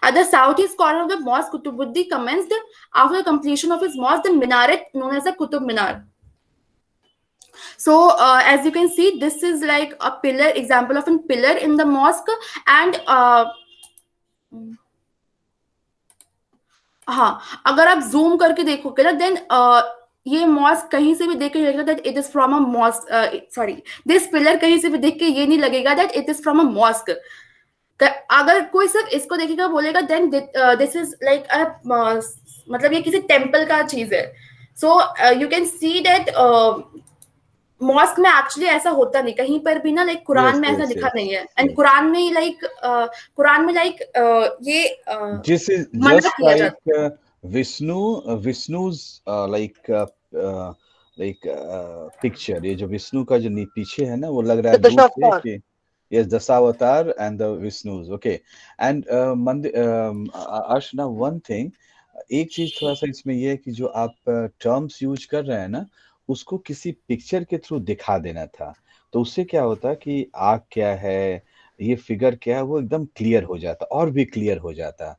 At the southeast corner of the mosque, Qutbuddin commenced after the completion of his mosque the minaret known as the Qutub Minar. So as you can see, this is like a pillar, example of a pillar in the mosque. And हाँ, अगर आप zoom करके देखोगे ना then ये mask कहीं से भी देख के लगेगा that it is from a mosque. Sorry, this pillar कहीं से भी देख के ये नहीं लगेगा that it is from a mosque. अगर कोई सिर्फ इसको देखेगा बोलेगा then this is like a मतलब ये किसी टेम्पल का चीज है. So you can see that mosque में एक्चुअली ऐसा होता नहीं कहीं पर भी ना. लाइक कुरान में ऐसा लिखा नहीं है. एंड कुरान में लाइक ये this is just like विष्णु's like picture. ये जो विष्णु का जो पीछे है ना वो लग रहा है दूर से कि yes, Dasaavatar and the Vishnus. Okay. And Arshna, one thing, एक चीज थोड़ा सा इसमें ये है कि जो आप टर्म्स यूज कर रहे हैं ना उसको किसी पिक्चर के थ्रू दिखा देना था. तो उससे क्या होता कि आग क्या है, ये फिगर क्या है, वो एकदम क्लियर हो जाता और भी क्लियर हो जाता.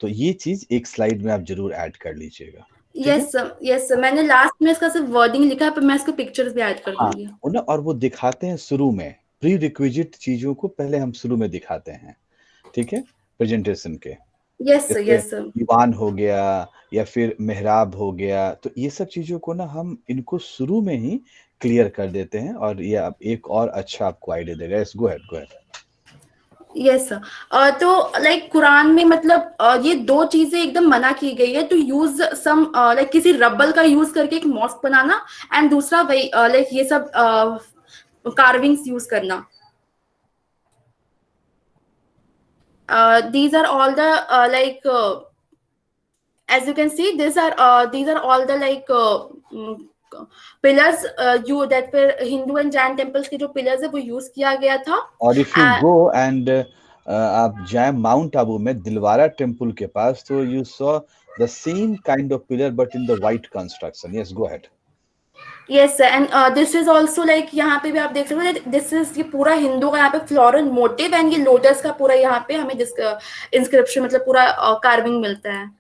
तो ये चीज एक स्लाइड में आप जरूर ऐड कर लीजिएगा. यस सर, मैंने लास्ट में इसका सिर्फ वर्डिंग लिखा है पर मैं इसको पिक्चर्स भी ऐड कर दूंगी. हाँ, और वो दिखाते हैं शुरू में. प्री रिक्विजिट चीजों को पहले हम शुरू में दिखाते हैं, ठीक है, प्रेजेंटेशन के. Yes sir. ईवान हो गया या फिर मेहराब हो गया, तो ये सब चीजों को ना हम इनको शुरू में ही क्लियर कर देते हैं और ये आप एक और अच्छा आपको आइडिया देगा. Yes, go ahead. Yes sir. तो लाइक कुरान में मतलब ये दो चीजें एकदम मना की गई है, टू यूज सम लाइक किसी रबल का यूज करके एक मॉस्क बनाना एंड दूसरा वही लाइक ये सब carvings use करना. These are all the like as you can see these are all the like pillars you that were Hindu and Jain temples के जो pillars है वो use किया गया था. और if you go and आप जाए माउंट आबू में दिलवारा टेम्पल के पास, तो you saw the same kind of pillar but in the white construction. Yes, go ahead. Yes sir, and this is also like यहाँ पे भी आप देख सकते हो, दिस इज ये पूरा हिंदू का यहाँ पे फ्लोरल मोटिव, एंड ये लोटस का पूरा यहाँ पे हमें इंस्क्रिप्शन मतलब पूरा कार्विंग मिलता है.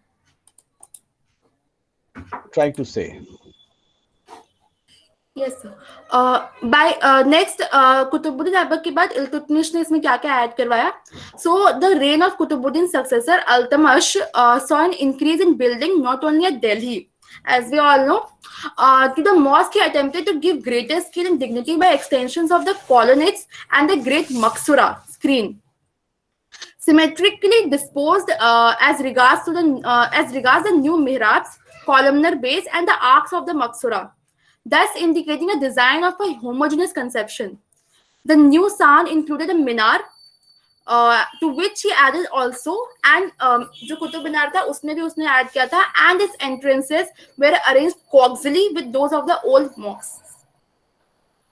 Try to say. Yes by next Qutbuddin Aibak के बाद इल्तुतमिश ने इसमें क्या क्या ऐड करवाया. So the reign of Qutbuddin successor Altamash saw an increase in building not only at Delhi, as we all know. To the mosque, he attempted to give greater scale and dignity by extensions of the colonnades and the great Maksura screen, symmetrically disposed as regards the new mihrabs, columnar base, and the arcs of the Maksura, thus indicating a design of a homogeneous conception. The new San included a minar, to which he added also, and जो कुतुब मीनार था उसमें भी उसने add किया था, and its entrances were arranged coaxially with those of the old mosques.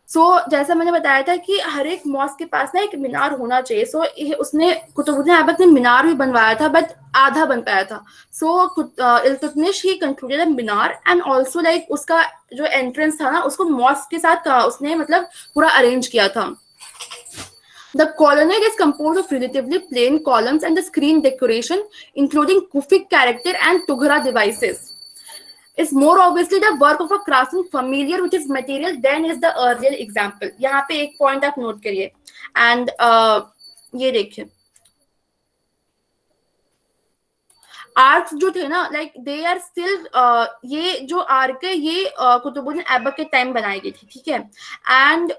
So जैसा मैंने बताया था कि हर एक मॉस्क के पास ना एक मीनार होना चाहिए. So उसने कुतुबुद्दीन ऐबक ने मीनार भी बनवाया था, बट आधा बन पाया था. So Iltutmish he concluded Minar, and also like उसका जो एंट्रेंस था ना उसको मॉस्क के साथ उसने मतलब पूरा अरेंज किया था. The colonnade is composed of relatively plain columns and the screen decoration, including Kufic character and Tughra devices, is more obviously the work of a craftsman familiar with his material than is the earlier example. यहाँ पे एक point आप note करिए, and ये देखिए arcs जो थे ना, लाइक दे आर स्टिल, ये जो आर्क है ये कुतुबुद्दीन ऐबक के टाइम बनाई गई थी, ठीक है. एंड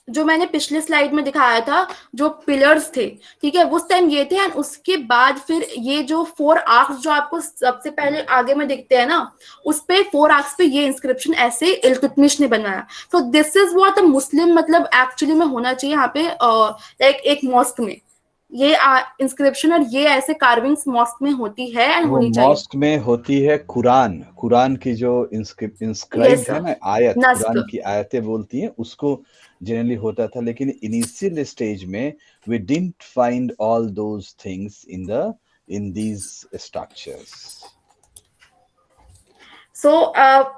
जो मैंने पिछले स्लाइड में दिखाया था जो पिलर्स थे, ठीक है, उस टाइम ये थे, एंड उसके बाद फिर ये जो 4 आर्क्स जो आपको सबसे पहले आगे में दिखते हैं ना, उस पे 4 आर्क्स पे ये इंस्क्रिप्शन ऐसे इल्तुतमिश ने बनवाया. So this is what the Muslim मतलब एक्चुअली में होना चाहिए यहाँ पे, लाइक एक मॉस्क में ये इंस्क्रिप्शन और ये ऐसे कार्विंग्स मॉस्क में होती है एंड होनी चाहिए. मॉस्क में होती है कुरान की जो इंस्क्राइब्ड है ना आयत, कुरान की आयतें बोलती हैं, उसको जनरली होता था. लेकिन इनिशियल स्टेज में we didn't find all those things in these structures. So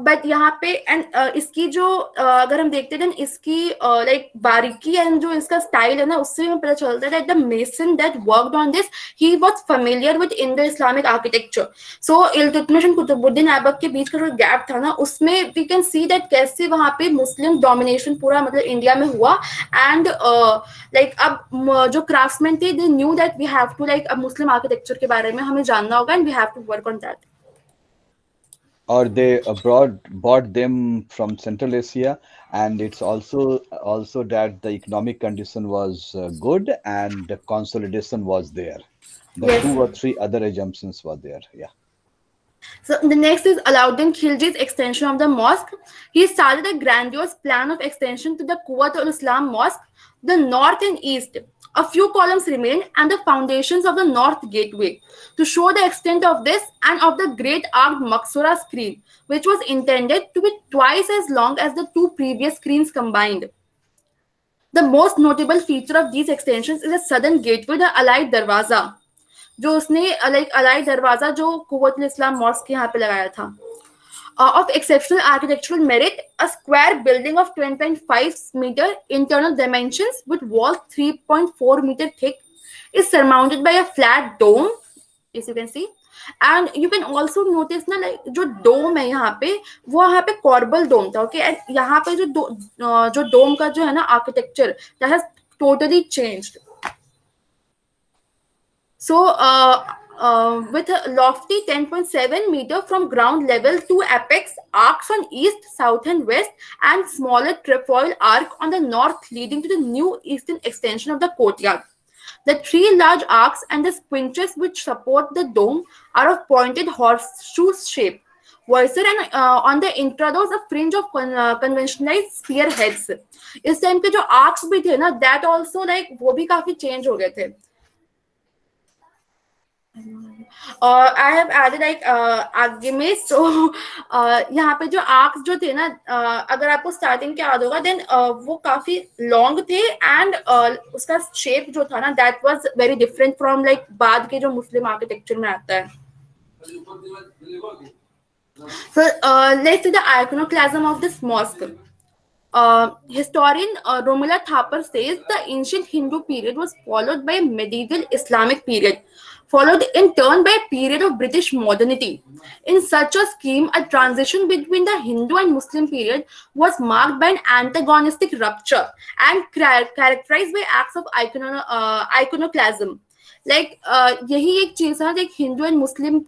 but यहाँ पे एंड इसकी जो अगर हम देखते हैं इसकी लाइक बारीकी एंड जो इसका स्टाइल है ना, उससे हमें पता चलता है that the mason that worked on this he was familiar with Indo Islamic architecture. So Iltutmish और कुतुबुद्दीन ऐबक के बीच का जो गैप था ना, उसमें वी कैन सी दैट कैसे वहाँ पे मुस्लिम डोमिनेशन पूरा मतलब इंडिया में हुआ. एंड लाइक अब जो क्राफ्ट्समैन थे they knew that we have to like अब मुस्लिम आर्किटेक्चर के बारे में हमें जानना होगा, and we have to work on that. Or they bought them from Central Asia, and it's also that the economic condition was good and the consolidation was there. The Yes. 2 or 3 other assumptions were there. Yeah. So the next is Alauddin Khilji's extension of the mosque. He started a grandiose plan of extension to the Quwwat al-Islam mosque, the north and east. A few columns remained and the foundations of the north gateway to show the extent of this and of the great arched Maksura screen, which was intended to be twice as long as the 2 previous screens combined. The most notable feature of these extensions is the southern gateway, the Alai Darwaza, जो उसने like Alai दरवाजा जो कुव्वत इस्लाम mask के यहाँ पे लगाया था. Of exceptional architectural merit, a square building of 10.5 meter internal dimensions with walls 3.4 meter thick is surmounted by a flat dome, as you can see. And you can also notice ना like जो dome है यहाँ पे वो यहाँ पे corbel dome था, okay? And यहाँ पे जो dome का जो है ना architecture that has totally changed. So with a lofty 10.7 meter from ground level to apex, arcs on east, south and west, and smaller trefoil arc on the north leading to the new eastern extension of the courtyard. The 3 large arcs and the squinches which support the dome are of pointed horseshoe shape. Verser and on the intradoors a fringe of conventionalized spear heads. इस time के जो arcs भी थे ना, that also like वो भी काफी change हो गए थे. आई हैव एडेड लाइक आगे में सो यहाँ पे जो आर्क्स जो थे ना अगर आपको स्टार्टिंग के याद होगा देन वो काफी लॉन्ग थे एंड उसका शेप जो था ना that was very different from like बाद के जो मुस्लिम आर्किटेक्चर में आता है. So let's see the iconoclasm of this mosque. Historian Romila Thapar says the ancient Hindu period was followed by medieval Islamic period, followed in turn by a period of British modernity. In such a scheme, a transition between the Hindu and Muslim period was marked by an antagonistic rupture and characterized by acts of iconoclasm. Like यही एक चीज है like Hindu and Muslim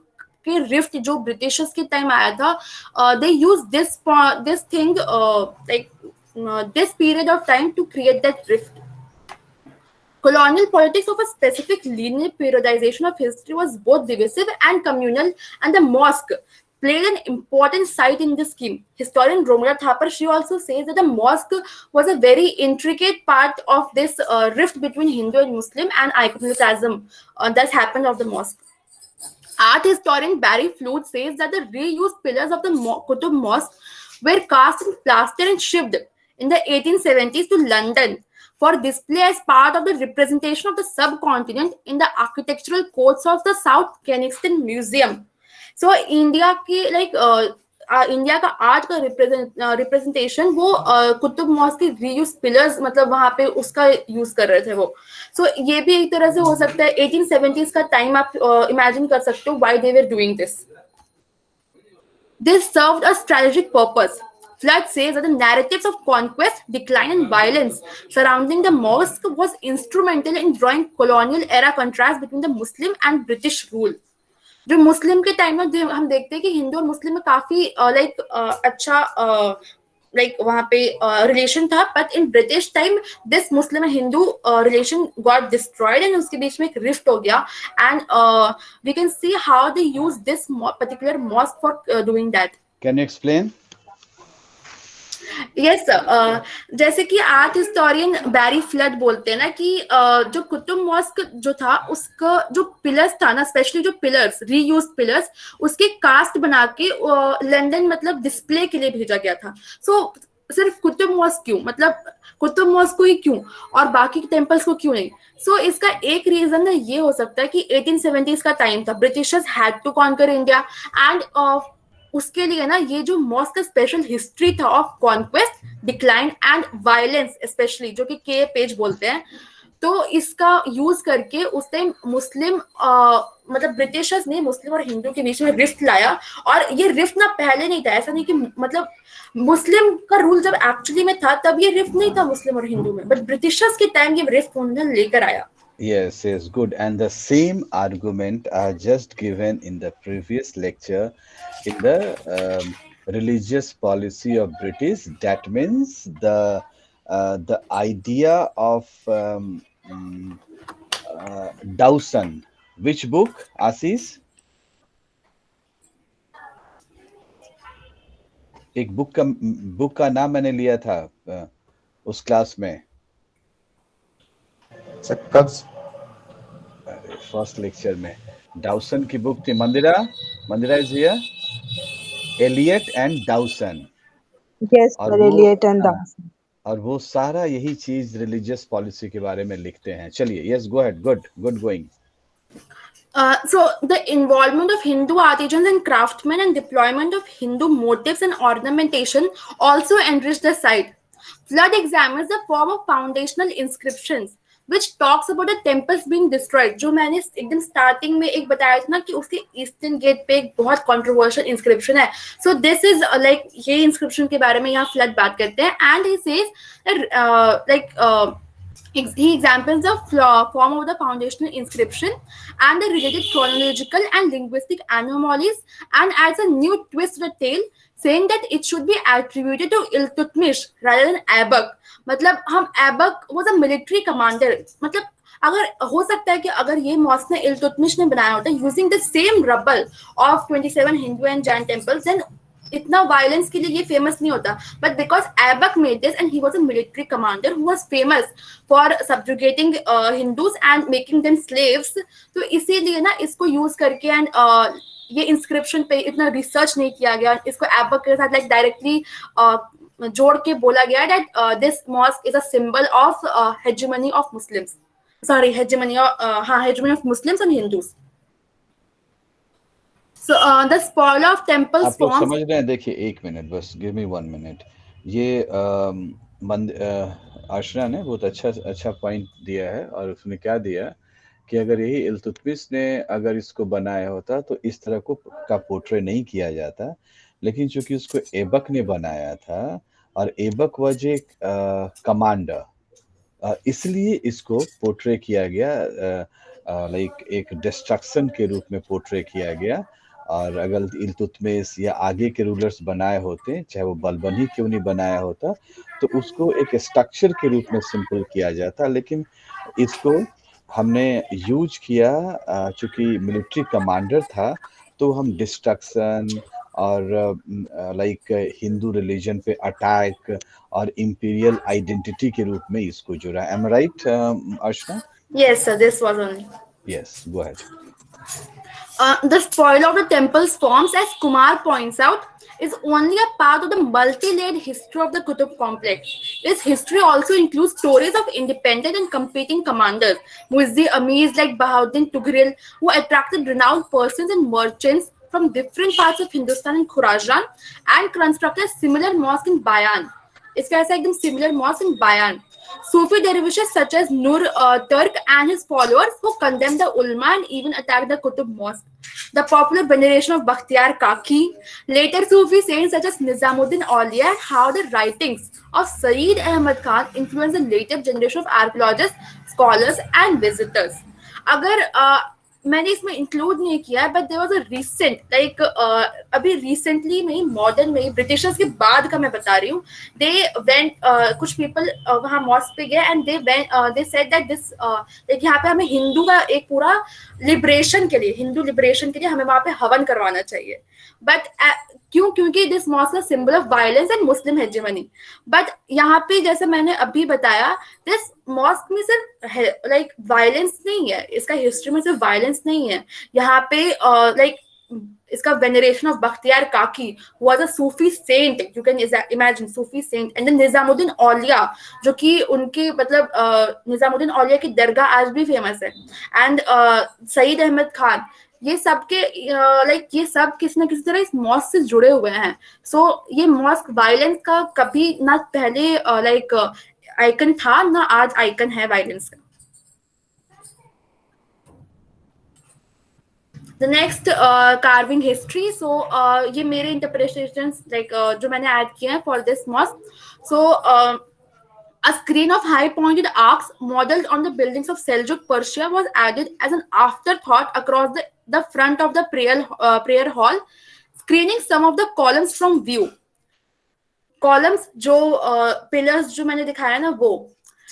के rift जो Britishers के time आया था they use this thing like this period of time to create that rift. Colonial politics of a specific linear periodization of history was both divisive and communal, and the mosque played an important site in this scheme. Historian Romila Thapar, she also says that the mosque was a very intricate part of this rift between Hindu and Muslim and iconoclasm that happened of the mosque. Art historian Barry Flood says that the reused pillars of the Qutub Mosque were cast in plaster and shipped in the 1870s to London for display as part of the representation of the subcontinent in the architectural courts of the South Kensington Museum. So India की like India का art का representation वो Qutub mask के reuse pillars मतलब वहां पे उसका use कर रहे थे वो. सो ये भी एक तरह से हो सकता है 1870s का टाइम आप इमेजिन कर सकते हो why they were doing this. This served a strategic purpose. Flood says that the narratives of conquest, decline, and violence surrounding the mosque was instrumental in drawing colonial era contrast between the Muslim and British rule. जो मुस्लिम के time में हम देखते हैं कि हिंदू और मुस्लिम में काफी लाइक अच्छा लाइक वहां पे रिलेशन था, but in British time this Muslim and Hindu relation got destroyed and उसके बीच में एक रिफ्ट हो गया and we can see how they use this particular mosque for doing that. Can you explain? Yes जैसे कि आर्ट हिस्टोरियन बैरी flood बोलते हैं ना कि जो कुतुब मॉस्क जो था उसका जो पिलर्स था ना, स्पेशली जो पिलर्स रीयूज पिलर्स उसके कास्ट बना के लंदन मतलब डिस्प्ले के लिए भेजा गया था. सो सिर्फ कुतुब मॉस्क क्यों, मतलब कुतुब मॉस्क को ही क्यों और बाकी टेम्पल्स को क्यों नहीं? सो इसका एक रीजन ये हो सकता है कि 1870s का टाइम था, Britishers had to conquer India and उसके लिए ना ये जो मॉस्क का स्पेशल हिस्ट्री था of conquest, decline and violence specially जो कि के पेज बोलते हैं, तो इसका यूज करके उस टाइम मुस्लिम मतलब ब्रिटिशर्स ने मुस्लिम और हिंदू के बीच में रिफ्ट लाया. और ये रिफ्ट ना पहले नहीं था, ऐसा नहीं कि मतलब मुस्लिम का रूल जब एक्चुअली में था तब ये रिफ्ट नहीं था मुस्लिम और हिंदू में, बट ब्रिटिशर्स के टाइम ये रिफ्ट उन्होंने लेकर आया. Yes, yes, good. And the same argument are just given in the previous lecture in the religious policy of British. That means the idea of Dawson. Which book, Assis? एक book का नाम मैंने लिया था उस क्लास में. First lecture में Dowson की बुक थी. Mandira is here. Elliot and Dowson. Yes sir, Elliot and Dowson. और वो सारा यही चीज रिलीजियस पॉलिसी के बारे में लिखते हैं. चलिए, yes go ahead. Good going. So the involvement of Hindu artisans and craftsmen and deployment of Hindu motifs and ornamentation also enriched the site. Flood examines the form of foundational inscriptions which talks about the temples being destroyed. जो मैंने एकदम starting में एक बताया था ना कि उसके ईस्टर्न गेट पे एक बहुत कंट्रोवर्शियल इंस्क्रिप्शन है. सो दिस इज लाइक ये इंस्क्रिप्शन के बारे में यहाँ फ्लड बात करते हैं and he says like he examines the form of the foundational inscription and the related chronological and linguistic anomalies and adds a new twist to the tale, saying that it should be attributed to Iltutmish rather than Aibak. मतलब हम Aibak was a military commander. मतलब अगर हो सकता है कि अगर ये मॉस्क ने इल्तुतमिश ने बनाया होता using the same rubble of 27 Hindu and Jain temples, then इतना वायलेंस के लिए ये फेमस नहीं होता, but because Aibak made this and he was a military commander who was famous for subjugating Hindus and making them slaves, तो इसीलिए ना इसको यूज करके एंड ये इंस्क्रिप्शन पे इतना रिसर्च नहीं किया गया, इसको ऐबक के साथ लाइक डायरेक्टली जोड़ के बोला गया that this mosque is a symbol of hegemony of Muslims, sorry hegemony of Muslims and Hindus. So the spoil of temples आप लोग forms. समझ रहे हैं? देखिए एक मिनट बस, गिव मी 1 मिनट. ये आशना ने बहुत अच्छा पॉइंट दिया है, और उसने क्या दिया कि अगर यही इल्तुतमिश ने अगर इसको बनाया होता तो इस तरह का पोर्ट्रे नहीं किया जाता, लेकिन चूंकि उसको ऐबक ने बनाया था और ऐबक वाज एक कमांडर, इसलिए इसको पोर्ट्रे किया गया, लाइक एक डिस्ट्रक्शन के रूप में पोर्ट्रे किया गया. और अगर इल्तुतमिश या आगे के रूलर्स बनाए होते, चाहे वो बलबन ही क्यों नहीं बनाया होता, तो उसको एक स्ट्रक्चर के रूप में सिंपल किया जाता. लेकिन इसको हमने यूज किया, चूंकि मिलिट्री कमांडर था, तो हम डिस्ट्रक्शन और लाइक हिंदू रिलीजन पे अटैक और इंपीरियल आइडेंटिटी के रूप में इसको जोड़ा. Am I right Ashna? Yes, sir, this was only. Yes, go ahead. The spoil of the temple's forms, as Kumar points out, is only a part of the multi-layered history of the Qutub complex. This history also includes stories of independent and competing commanders, Muizzi Amirs like Bahauddin Tughril, who attracted renowned persons and merchants from different parts of Hindustan and Khurasan, and constructed a similar mosque in Bayan. इसका ऐसा एकदम similar mosque in Bayan. Sufi dervishes such as Nur Turk and his followers who condemned the ulama and even attacked the Qutub mosque. The popular veneration of Bakhtiyar Kaki, later Sufi saints such as Nizamuddin Auliya, and how the writings of Saeed Ahmad Khan influenced the later generation of archaeologists, scholars and visitors. अगर मैंने इसमें include नहीं किया, but there was a recent like अभी recently में ही modern में ही Britishers के बाद का मैं बता रही हूँ, दे वेंट कुछ पीपल वहाँ मॉस्क पे गए and they said that this like यहाँ पे हमें हिंदू का एक पूरा लिबरेशन के लिए, हिंदू लिबरेशन के लिए हमें वहाँ पे हवन करवाना चाहिए. बट क्यों? क्योंकि this mosque is symbol of violence and Muslim hegemony. But यहाँ पे जैसे मैंने अभी बताया, दिस मॉस्क में सिर्फ लाइक वायलेंस नहीं है, इसका हिस्ट्री में सिर्फ वायलेंस नहीं है. यहाँ पे लाइक इसका veneration of Bakhtiyar Kaki was a Sufi saint, you can imagine Sufi saint, and then Nizamuddin Auliya, जो कि उनके मतलब निजामुद्दीन औलिया की दरगाह आज भी फेमस है, एंड सईद अहमद खान, ये सब के लाइक ये सब किसी न किसी तरह इस मॉस्क से जुड़े हुए हैं. सो ये मॉस्क वायलेंस का कभी ना पहले लाइक आइकन था, ना आज आइकन है वायलेंस का. The next carving history. So ये मेरे interpretations like जो मैंने add किए हैं for this mosque. So a screen of high pointed arcs modeled on the buildings of Seljuk Persia was added as an afterthought across the front of the prayer hall, screening some of the columns from view. Columns जो pillars जो मैंने दिखाया ना वो.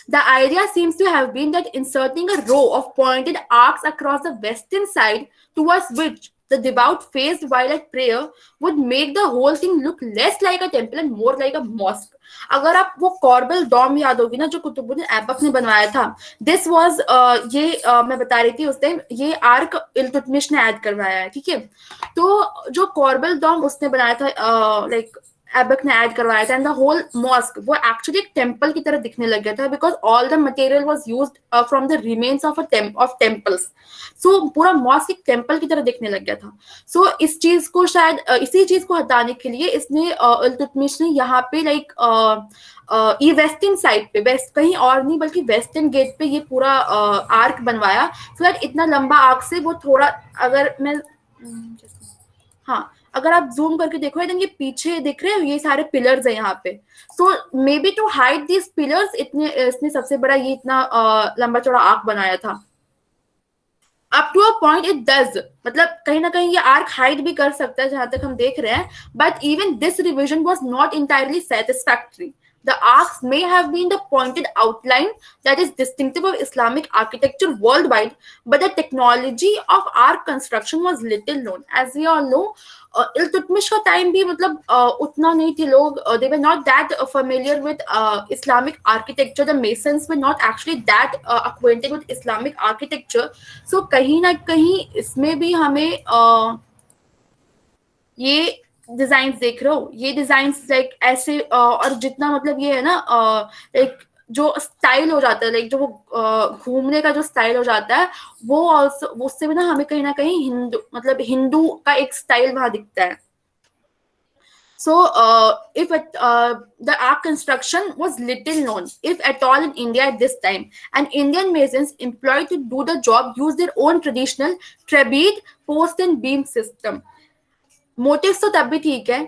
The idea seems to have been that inserting a row of pointed arcs across the western side towards which the devout faced while at prayer would make the whole thing look less like a temple and more like a mosque. अगर आप वो कॉर्बल Dom याद होगी ना जो कुतुबुद्दीन ऐबक ने बनवाया था, दिस वाज मैं बता रही थी उस टाइम, ये आर्क इल्तुतमिश ने ऐड करवाया है, ठीक है. तो जो कॉर्बल डॉम उसने बनाया था लाइक ऐबक ने ऐड करवाया था, एंड द होल मॉस्क वो एक्चुअली एक टेंपल की तरह दिखने लग गया था, because all the material was used from the remains of temples. So पूरा मॉस्क एक टेंपल की तरह दिखने लग गया था. सो इस चीज को शायद इसी चीज को हटाने के लिए इसने इल्तुतमिश ने यहाँ पे लाइक ये वेस्टर्न साइड पे, वेस्ट कहीं और नहीं बल्कि वेस्टर्न गेट पे ये पूरा आर्क बनवाया, सो दैट इतना लंबा आर्क से वो थोड़ा, अगर मैं हाँ अगर आप जूम करके देखो देन ये पीछे दिख रहे हैं, ये सारे पिलर्स है यहाँ पे. So maybe to hide this pillars इसने सबसे बड़ा ये इतना लंबा चौड़ा आर्क बनाया था. Up to a point it does, मतलब कहीं ना कहीं ये आर्क हाइड भी कर सकता है जहां तक हम देख रहे हैं, but even this revision was not entirely satisfactory. The arcs may have been the pointed outline that is distinctive of Islamic architecture worldwide, but the technology of arc construction was little known. As we all know, Iltutmish का time भी मतलब उतना नहीं थे लोग, they were not that familiar with Islamic architecture. The Masons were not actually that acquainted with Islamic architecture. So कहीं ना कहीं इसमें भी हमें ये डिजाइन देख रहे हो, ये डिजाइन लाइक ऐसे और जितना मतलब ये है ना लाइक जो स्टाइल हो जाता है, लाइक जो वो घूमने का जो स्टाइल हो जाता है, वो ऑल्सो उससे भी ना हमें कहीं ना कहीं हिंदू मतलब हिंदू का एक स्टाइल वहां दिखता है. So, if the arc construction was little known, if at all, in India at this time, and Indian masons employed to do the job used their own traditional trapeze, post and beam system. Motifs तो तब भी ठीक है,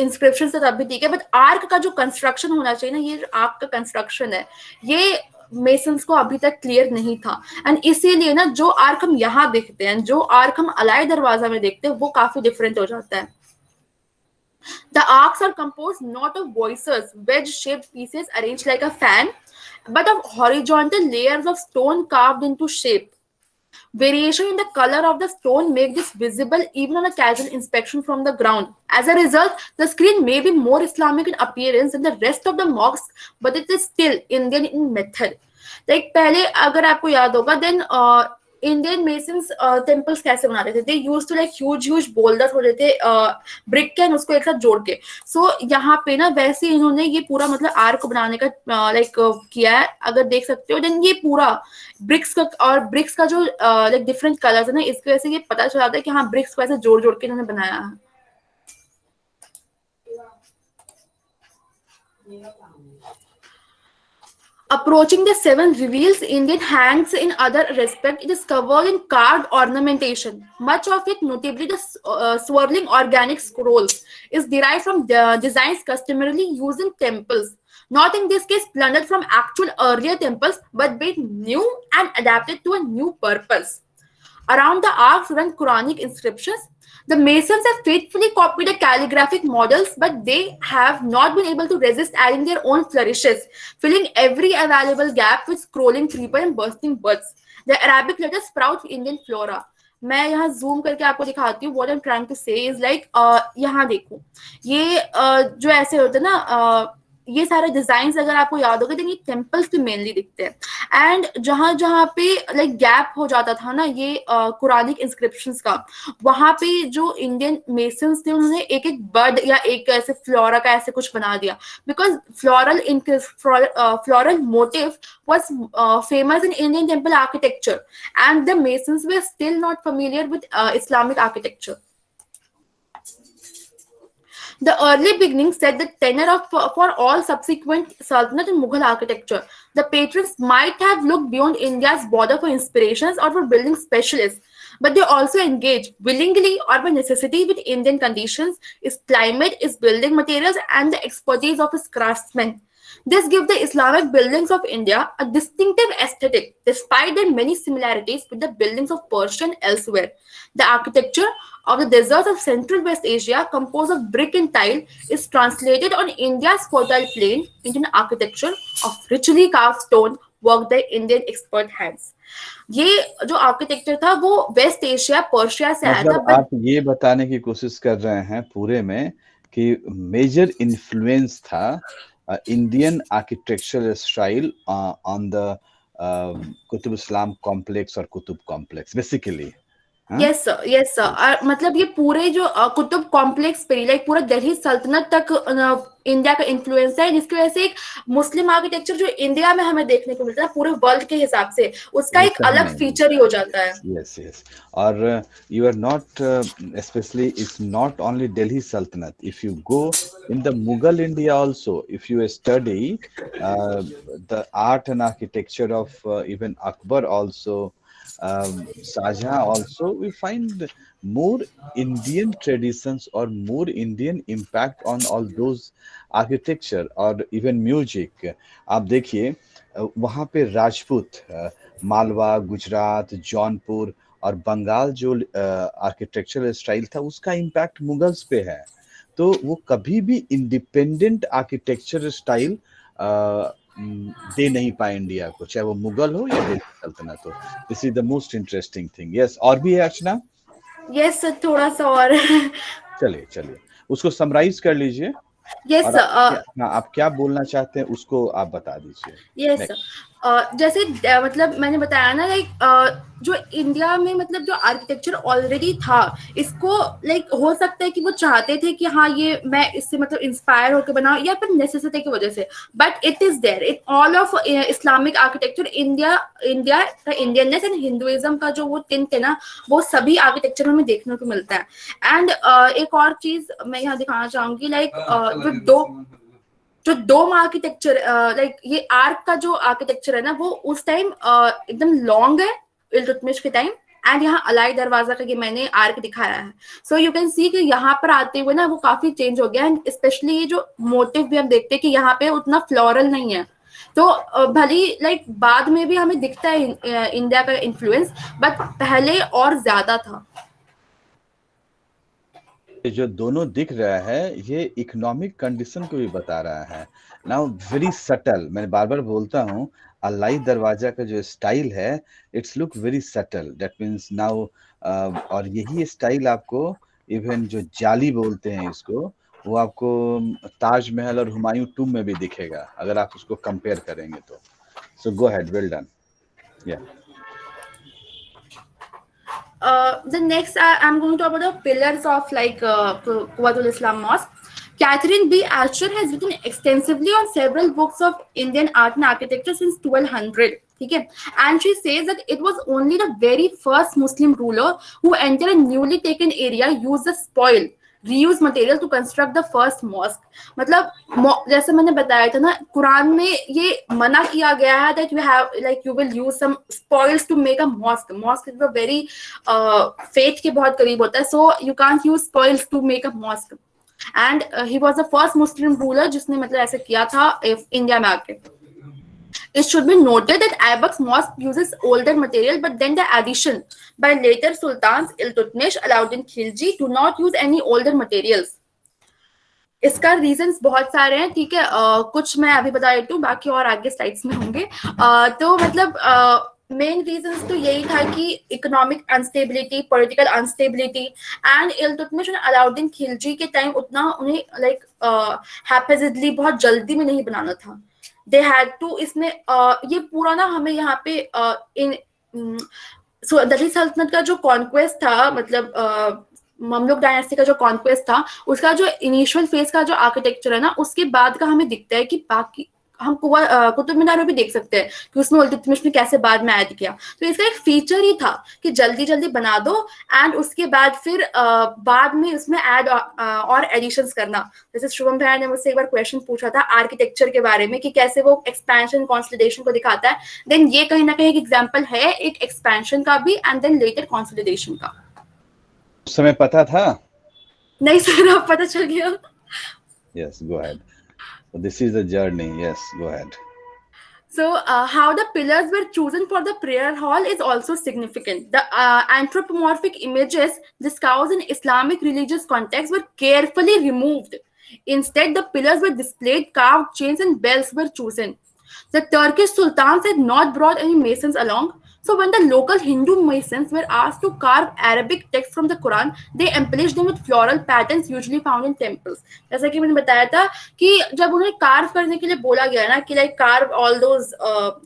inscription तो तब भी ठीक है, बट आर्क का जो कंस्ट्रक्शन होना चाहिए ना, ये आर्क का कंस्ट्रक्शन है, ये मेसन्स को अभी तक क्लियर नहीं था. एंड इसीलिए ना जो आर्क हम यहाँ देखते हैं, जो आर्क हम अलाई दरवाजा में देखते हैं, वो काफी डिफरेंट हो जाता है. The arcs are composed not of voices, wedge-shaped pieces arranged like a fan, but of horizontal layers of stone carved into shape. Variation in the color of the stone make this visible even on a casual inspection from the ground. As a result, the screen may be more Islamic in appearance than the rest of the mosque, but it is still Indian in method. Like पहले अगर आपको याद होगा, then Indian masons temples कैसे बनाते थे, they used to like huge boulder होते थे ब्रिक के, उसको एक साथ जोड़ के. सो यहाँ पे ना वैसे इन्होंने ये पूरा मतलब आर्क बनाने का लाइक किया है, अगर देख सकते हो. देन ये पूरा ब्रिक्स का, और ब्रिक्स का जो लाइक डिफरेंट कलर्स है ना, इसकी वजह से ये पता चल जाता है कि हाँ ब्रिक्स को ऐसे जोड़ जोड़ के इन्होंने बनाया है. Approaching the seven reveals Indian hands in other respect. It is covered in carved ornamentation. Much of it, notably the swirling organic scrolls, is derived from the designs customarily used in temples. Not in this case plundered from actual earlier temples, but made new and adapted to a new purpose. Around the arcs run Quranic inscriptions. The masons have faithfully copied the calligraphic models, but they have not been able to resist adding their own flourishes, filling every available gap with scrolling creeper and bursting buds. The Arabic letters sprout Indian flora. मैं यहाँ zoom करके आपको दिखाती हूँ. What I'm trying to say is like यहाँ देखो, ये जो ऐसे होते हैं ना, ये सारे डिजाइन अगर आपको याद होगा, तो ये टेम्पल्स पे मेनली दिखते हैं. एंड जहां जहां पे लाइक गैप हो जाता था ना ये कुरानिक इंस्क्रिप्शंस का, वहां पे जो इंडियन मेसन्स थे उन्होंने एक एक बर्ड या एक ऐसे फ्लोरा का ऐसे कुछ बना दिया, because floral motive was famous in Indian temple architecture, and the masons were still not familiar with Islamic architecture. The early beginnings set the tenor for all subsequent Sultanate and Mughal architecture. The patrons might have looked beyond India's border for inspirations or for building specialists, but they also engage willingly or by necessity with Indian conditions, its climate, its building materials, and the expertise of its craftsmen. This gives the Islamic buildings of India a distinctive aesthetic, despite their many similarities with the buildings of Persia and elsewhere. The architecture of the deserts of Central West Asia, composed of brick and tile, is translated on India's fertile plain into an architecture of richly carved stone worked by Indian expert hands. ये जो architecture था वो waste Asia Persia से आया था. आप ये बताने की कोशिश कर रहे हैं पूरे में कि मेजर इन्फ्लुएंस था Indian architectural style on the Qutub Islam complex or Qutub complex, basically. Yes sir. मतलब ये पूरे जो कुतुब कॉम्प्लेक्स पे लाइक पूरा दिल्ली सल्तनत तक इंडिया का इन्फ्लुएंस है, जिसकी वजह से एक मुस्लिम आर्किटेक्चर जो इंडिया में हमें देखने को मिलता है पूरे वर्ल्ड के हिसाब से, उसका एक अलग फीचर ही हो जाता है. यस और you are not specially it's not only Delhi Sultanate. If you go in the Mughal India also, if you study the art and architecture of even Akbar also, Shahjahan also, we find more Indian traditions or more Indian impact on all those architecture or even music. आप देखिए वहाँ पे राजपूत, मालवा, गुजरात, जौनपुर और बंगाल जो architectural style था उसका impact Mughals पे है. तो वो कभी भी इंडिपेंडेंट आर्किटेक्चर स्टाइल दे नहीं पाए इंडिया को, चाहे वो मुगल हो या दिल्ली सल्तनत हो। This is the most interesting thing. Yes, और भी है अर्चना? यस सर, थोड़ा सा और। चलिए उसको समराइज कर लीजिए। यस और सर, आप क्या बोलना चाहते हैं उसको आप बता दीजिए। यस सर, जैसे मतलब मैंने बताया ना, जो इंडिया में मतलब जो आर्किटेक्चर ऑलरेडी था, इसको हो सकता है कि वो चाहते थे कि हाँ ये मैं इससे मतलब इंस्पायर होकर बनाऊं, या फिर नेसेसिटी की वजह से, but it is there in all of Islamic architecture. India का इंडियननेस एंड हिंदुइज्म का जो वो टिंट है ना, वो सभी आर्किटेक्चर में देखने को मिलता है। एंड एक और चीज मैं यहाँ दिखाना चाहूंगी, जो डोम आर्किटेक्चर, ये आर्क का जो आर्किटेक्चर है ना, वो उस टाइम एकदम लॉन्ग है इल्तुतमिश के टाइम। एंड यहाँ अलाई दरवाजा का ये मैंने आर्क दिखाया है। सो यू कैन सी कि यहाँ पर आते हुए ना वो काफी चेंज हो गया। एंड स्पेशली ये जो मोटिव भी हम देखते हैं कि यहाँ पे उतना फ्लोरल नहीं है, तो भली बाद में भी हमें दिखता है इंडिया का इन्फ्लुएंस, बट पहले और ज्यादा था। जो दोनों दिख रहा है ये इकोनॉमिक कंडीशन को भी बता रहा है। नाउ वेरी सटल, मैं बार बार बोलता हूँ, अलाई दरवाजा का जो स्टाइल है it's look very subtle, that means now. और यही स्टाइल आपको इवन जो जाली बोलते हैं इसको, वो आपको ताजमहल और हुमायूं टूम में भी दिखेगा अगर आप उसको कंपेयर करेंगे तो। सो गो अहेड, वेल डन। या The next, I'm going to talk about the pillars of Quwwatul Islam Mosque. Catherine B. Asher has written extensively on several books of Indian art and architecture since 1200. Okay? And she says that it was only the very first Muslim ruler who entered a newly taken area used the spoil reuse material to construct the first mosque. मतलब जैसे मैंने बताया था ना, कुरान में ये मना किया गया है that you will use some spoils to make a mosque. Mosque is a very faith के बहुत करीब होता है, so you can't use spoils to make a mosque. And he was the first Muslim ruler जिसने मतलब ऐसे किया था इंडिया में आके. It should be noted that Aybak's mosque uses older material, but then the addition by later sultans Iltutmish, Alauddin Khilji do not use any older materials. इसका reasons बहुत सारे हैं, ठीक है, कुछ मैं अभी बता देती हूँ, बाकी और आगे स्लाइड्स में होंगे। तो मतलब मेन रीजंस तो यही था कि economic instability, political instability, and Iltutmish और अलाउद्दीन खिलजी के टाइम उतना उन्हें हैफिजली बहुत जल्दी में नहीं बनाना था। दे हैड टू, इसमें ये पूरा ना हमें यहाँ पे दिल्ली सल्तनत का जो कॉन्क्वेस्ट था, मतलब ममलुक डायनेस्टी का जो कॉन्क्वेस्ट था, उसका जो इनिशियल फेज का जो आर्किटेक्चर है ना, उसके बाद का हमें दिखता है कि बाकी हम कुतुब मीनार में भी देख सकते हैं कि उसमें इल्तुतमिश ने कैसे बाद में ऐड किया। तो इसका एक फीचर ही था कि जल्दी जल्दी बना दो एंड उसके बाद फिर बाद में उसमें ऐड और एडिशंस करना। जैसे शुभम भैया ने मुझसे एक बार क्वेश्चन पूछा था आर्किटेक्चर के बारे में कि कैसे वो एक्सपेंशन कंसोलिडेशन को दिखाता है, देन ये कहीं ना कहीं एक एग्जाम्पल है एक एक्सपेंशन का भी एंड देन लेटर कंसोलिडेशन का। उस समय पता था? नहीं सर, अब पता चल गया। Yes, go ahead. So this is the journey. Yes, go ahead. So how the pillars were chosen for the prayer hall is also significant. The anthropomorphic images discussed in Islamic religious context were carefully removed. Instead, the pillars were displayed, carved chains and bells were chosen. The Turkish sultans had not brought any masons along. So when the local Hindu masons were asked to carve Arabic text from the Quran, they embellished them with floral patterns usually found in temples. जैसा कि मैंने बताया था कि जब उन्हें curve करने के लिए बोला गया ना कि कार्व ऑल दोज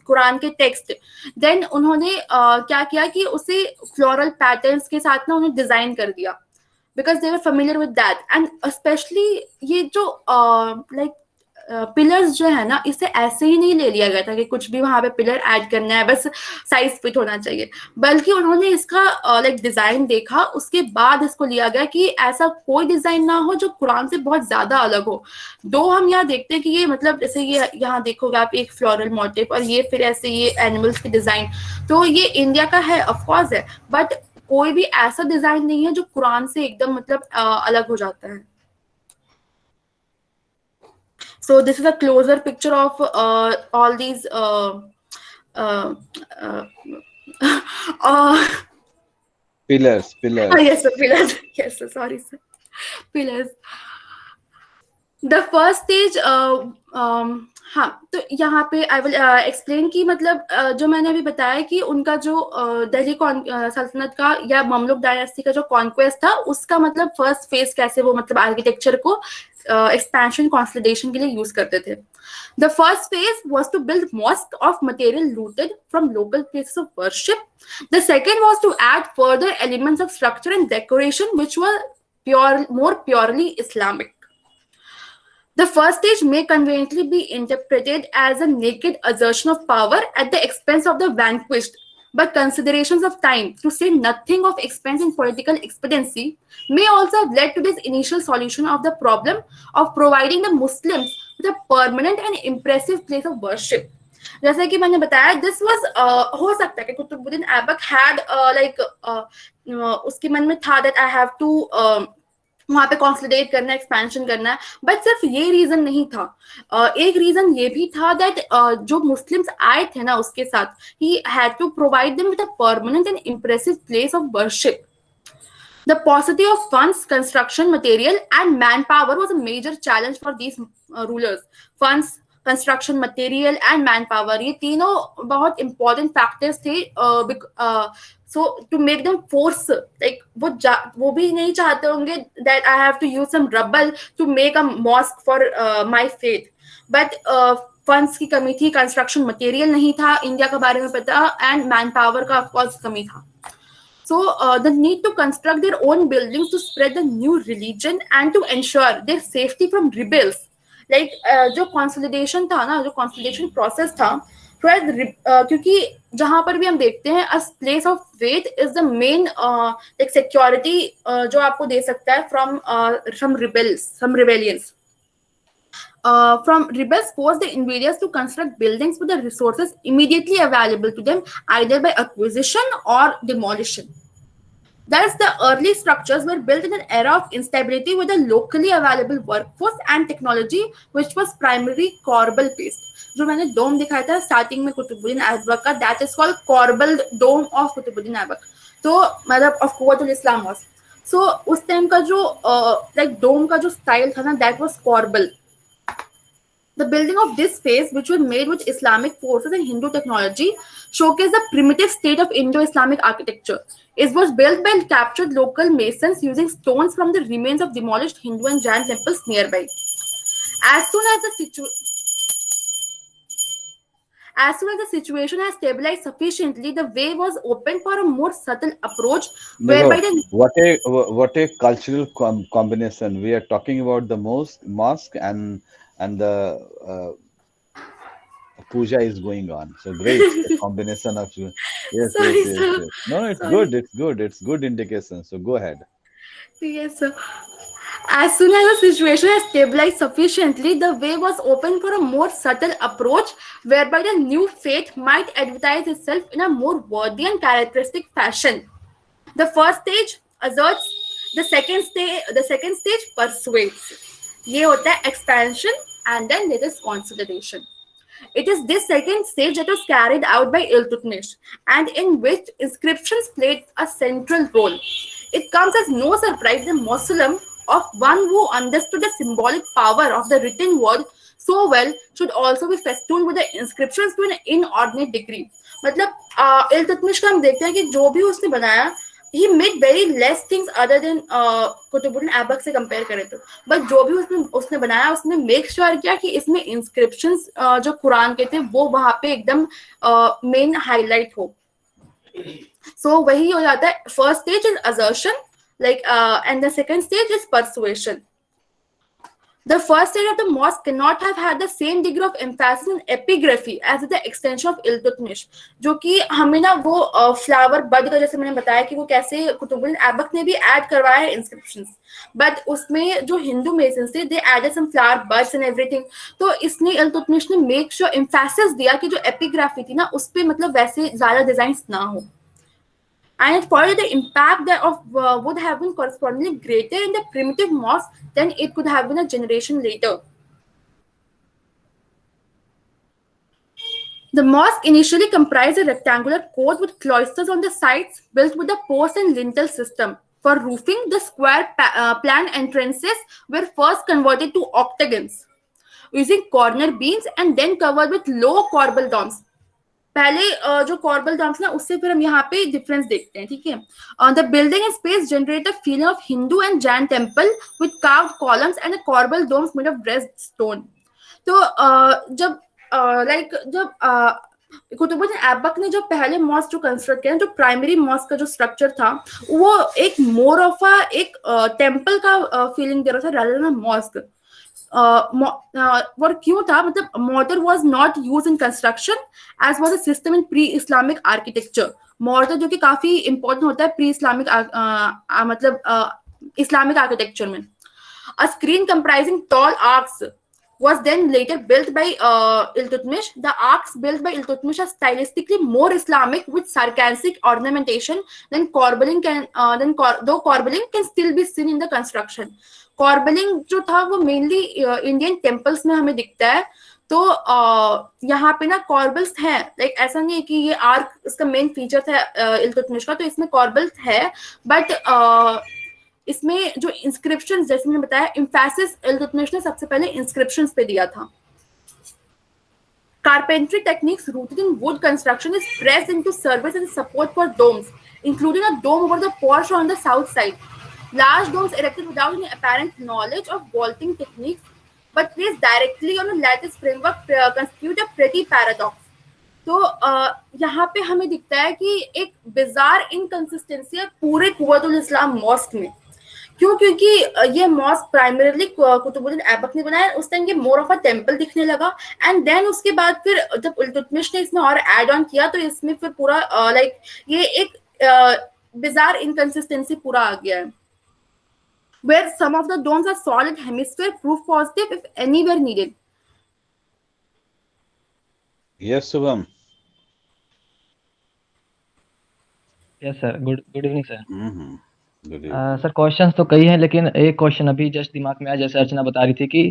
कुरान के टेक्स्ट, देन उन्होंने क्या किया कि उसे फ्लोरल पैटर्न्स के साथ ना उन्हें डिजाइन कर दिया, because they were familiar with that. And specially ये जो पिलर्स जो है ना, इसे ऐसे ही नहीं ले लिया गया था कि कुछ भी वहां पे पिलर ऐड करना है, बस साइज फिट होना चाहिए, बल्कि उन्होंने इसका डिजाइन देखा, उसके बाद इसको लिया गया कि ऐसा कोई डिजाइन ना हो जो कुरान से बहुत ज्यादा अलग हो। दो हम यहाँ देखते हैं कि ये मतलब जैसे ये यहाँ देखोगे आप एक फ्लोरल मोटिव और ये फिर ऐसे ये एनिमल्स की डिजाइन, तो ये इंडिया का है ऑफकोर्स है, बट कोई भी ऐसा डिजाइन नहीं है जो कुरान से एकदम मतलब अलग हो जाता है। So this is a closer picture of all these Pillars. Yes, sir, pillars. Yes, sir, sorry, sir. Pillars. The first stage, हाँ, तो यहाँ पे आई विल एक्सप्लेन कि मतलब जो मैंने अभी बताया कि उनका जो दिल्ली सल्तनत का या ममलुक डायनेस्टी का जो कॉन्क्वेस्ट था, उसका मतलब फर्स्ट फेज कैसे वो मतलब आर्किटेक्चर को एक्सपेंशन कंसोलिडेशन के लिए यूज करते थे. The first phase was to build mosques of material looted from local places of worship. The second was to add further elements of structure and decoration which were more purely Islamic. The first stage may conveniently be interpreted as a naked assertion of power at the expense of the vanquished, but considerations of time, to say nothing of expense and political expediency, may also have led to this initial solution of the problem of providing the Muslims with a permanent and impressive place of worship. जैसे कि मैंने बताया, this was हो सकता है कि Qutubuddin Aibak had like उसके मन में था दैट आई हैव टू वहां पे कॉन्सोलिडेट करना है, एक्सपेंशन करना है, बट सिर्फ ये रीजन नहीं था. एक रीजन ये भी था दैट जो मुस्लिम्स आए थे ना उसके साथ, he had to provide them with a permanent and impressive place of worship. The paucity of funds, construction material, and manpower was a major challenge for these rulers. Funds, construction material, and manpower, ये तीनों बहुत important factors थे. So to make them force, like वो भी नहीं चाहते होंगे that I have to use some rubble to make a mosque for my faith. But funds की कमी थी, construction material नहीं था इंडिया के बारे में पता, and manpower का of course कमी था. So the need to construct their own buildings to spread the new religion and to ensure their safety from rebels. Like जो consolidation था ना, जो consolidation process था, क्योंकि जहां पर भी हम देखते हैं a place of faith is the main like security जो आपको दे सकता है from rebellions. From rebels forced the invaders to construct buildings with the resources immediately available to them, either by acquisition or demolition. Thus, the early structures were built in an era of instability with a locally available workforce and technology, which was primarily corbel based. जो मैंने डोम दिखाया था starting में कुतुबुद्दीन ऐबक का, that is called corbel dome of Qutbuddin Aibak. तो मतलब of Quwwatul Islam was. सो उस time का जो लाइक डोम का जो स्टाइल था ना, that was कॉर्बल. The building of this phase, which was made with Islamic forces and Hindu technology, showcased the primitive state of Indo-Islamic architecture. It was built by captured local masons using stones from the remains of demolished Hindu and Jain temples nearby. As soon as the situation has stabilized sufficiently, the way was opened for a more subtle approach, whereby what a cultural combination. We are talking about the mosque and the puja is going on. So great, a combination of yes. No, it's good. It's good indication. So go ahead. Yes, sir. As soon as the situation has stabilized sufficiently, the way was open for a more subtle approach, whereby the new faith might advertise itself in a more worthy and characteristic fashion. The first stage asserts, the second stage persuades. ये होता है expansion, and then there is consolidation. It is this second stage that was carried out by Iltutmish, and in which inscriptions played a central role. It comes as no surprise that Muslim, of one who understood the symbolic power of the written word so well, should also be festooned with the inscriptions to an inordinate degree. मतलब इल्तुतमिश का हम देखते हैं कि जो भी उसने बनाया, he made very less things other than Qutubuddin Aibak से कंपेयर करें तो, बट जो भी उसने बनाया, उसने मेक श्योर किया कि इसमें इंस्क्रिप्शंस जो कुरान के थे वो वहां पे एकदम मेन हाईलाइट हो. सो वही हो जाता है. First stage is assertion, like and the second stage is persuasion. The first stage of the mosque cannot have had the same degree of emphasis and epigraphy as the extension of Iltutmish, जो कि हमें ना वो flower bud का जैसे मैंने बताया कि वो कैसे कुतुबुद्दीन ऐबक ने भी ऐड करवाया है इंस्क्रिप्शंस, बट उसमें जो हिंदू मेसन्स थे they added some flower buds and everything. तो इसने इल्तुतमिश ने मेक श्योर एम्फेसिस दिया कि जो एपिग्राफी थी ना उस पे मतलब वैसे ज्यादा डिजाइंस ना हो. And it followed the impact that would have been correspondingly greater in the primitive mosque than it could have been a generation later. The mosque initially comprised a rectangular court with cloisters on the sides, built with a post and lintel system. For roofing, the square plan entrances were first converted to octagons using corner beams and then covered with low corbel domes. पहले जो कॉर्बल Doms ना उससे फिर हम यहाँ पे difference देखते हैं, ठीक है. The building and space generate a feeling of Hindu and Jain temple with carved columns and corbel domes made of dressed stone. तो जब कुतुबुद्दीन ऐबक ने जो पहले मॉस्क जो कंस्ट्रक्ट किया, जो प्राइमरी मॉस्क का जो स्ट्रक्चर था वो एक मोर ऑफ एक टेम्पल का फीलिंग दे रहा था रादर देन मॉस्क. और क्यों था, मतलब mortar was not used in construction as was a system in pre-Islamic architecture. mortar जो कि काफी important होता है pre-Islamic मतलब Islamic architecture में. A screen comprising tall arcs was then later built by Iltutmish. The arcs built by Iltutmish are stylistically more Islamic with sarcastic ornamentation than corbelling though corbelling can still be seen in the construction. कॉर्बलिंग जो था वो mainly Indian temples में हमें दिखता है. तो यहाँ पे ना कॉर्बल्स है, लाइक ऐसा नहीं है कि ये आर्क इसका मेन फीचर था इल्तुतमिश का, तो इसमें कॉर्बल्स है. बट इसमें जो इंस्क्रिप्शन, जैसे मैंने बताया, एम्फेसिस इल्तुतमिश ने सबसे पहले इंस्क्रिप्शन पे दिया था. Carpentry techniques rooted in wood construction is pressed into service and support for domes, including a dome over the porch on the south side. Large domes erected without any apparent knowledge of vaulting techniques, but placed directly on a lattice framework constitute a pretty paradox. तो यहाँ पे हमें दिखता है कि एक bizarre inconsistency है पूरे कुव्वतुल इस्लाम मॉस्क में. क्यों? क्योंकि ये मॉस्क प्राइमरीली कुतुबुद्दीन ऐबक ने बनाया. उस टाइम ये मोर ऑफ अ टेम्पल दिखने लगा, एंड देन उसके बाद फिर जब इल्तुतमिश ने इसमें और ऐड ऑन किया तो इसमें फिर पूरा लाइक ये एक बिजार इनकंसिस्टेंसी पूरा आ गया है. Where some of the domes are solid hemisphere, proof positive if anywhere needed. Yes, Shubham. Yes sir, good evening sir. Good evening. Sir questions तो कई हैं, लेकिन एक क्वेश्चन अभी जस्ट दिमाग में आया. जैसे अर्चना बता रही थी कि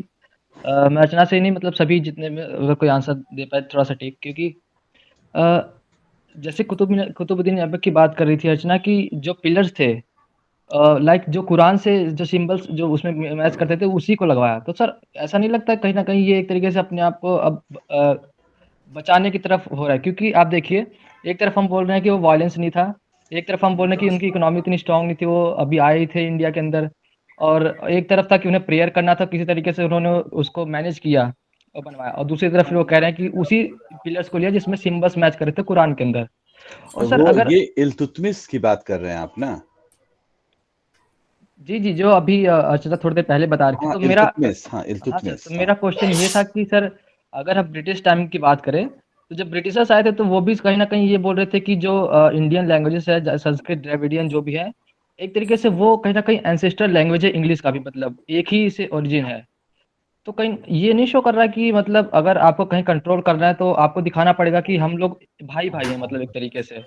मैं अर्चना से नहीं, मतलब सभी जितने में अगर कोई आंसर दे पाए थोड़ा सा ठीक, क्योंकि जैसे कुतुबुद्दीन ऐबक की बात कर रही थी अर्चना की, जो पिलर्स थे लाइक जो कुरान से जो सिंबल्स जो उसमें मैच करते थे उसी को लगवाया. तो सर ऐसा नहीं लगता कहीं ना कहीं ये एक तरीके से अपने आप को अब बचाने की तरफ हो रहा है? क्योंकि आप देखिए, एक तरफ हम बोल रहे हैं कि वो वायलेंस नहीं था, एक तरफ हम बोल रहे हैं कि उनकी इकोनॉमी इतनी स्ट्रांग नहीं थी, वो अभी आए ही थे इंडिया के अंदर, और एक तरफ था कि उन्हें प्रेयर करना था, किसी तरीके से उन्होंने उसको मैनेज किया और बनवाया, और दूसरी तरफ फिर वो कह रहे हैं कि उसी पिलर्स को लिया जिसमें सिंबल्स मैच कर रहे थे कुरान के अंदर. और सर अगर ये इल्तुतमिश की बात कर रहे हैं आप ना? जी, जो अभी अर्चना थोड़ी देर पहले बता रही थी. तो इल्तुतमिश. तो मेरा क्वेश्चन ये था कि सर अगर हम ब्रिटिश टाइम की बात करें तो जब ब्रिटिशर्स आए थे तो वो भी कहीं ना कहीं ये बोल रहे थे कि जो इंडियन लैंग्वेजेस है, संस्कृत, द्रविडियन जो भी है, एक तरीके से वो कहीं ना कहीं एंसेस्ट्रल लैंग्वेज है इंग्लिश का भी, मतलब एक ही से ओरिजिन है. तो कहीं ये नहीं शो कर रहा कि मतलब अगर आपको कहीं कंट्रोल करना है तो आपको दिखाना पड़ेगा कि हम लोग भाई हैं, मतलब एक तरीके से.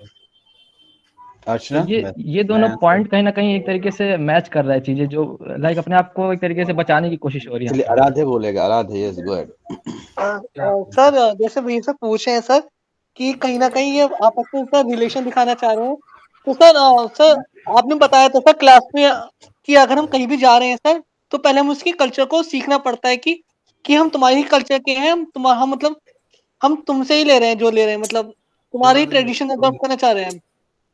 अर्चना, ये दोनों पॉइंट कहीं ना कहीं एक तरीके से मैच कर रहा है चीजें, जो लाइक अपने आप को एक तरीके से बचाने की कोशिश हो रही है. चलिए आराध्य बोलेगा. आराध्य, यस गो अहेड. सर जैसे भैया से पूछे हैं सर कि कहीं ना कहीं ये आपस में सर रिलेशन दिखाना चाह रहे हैं. तो सर आपने बताया था सर क्लास में कि अगर हम कहीं भी जा रहे हैं सर तो पहले हम उसकी कल्चर को सीखना पड़ता है कि हम तुम्हारी कल्चर के हैं, हम मतलब हम तुमसे ही ले रहे हैं जो ले रहे हैं, मतलब तुम्हारे ही ट्रेडिशन अडॉप्ट करना चाह रहे हैं.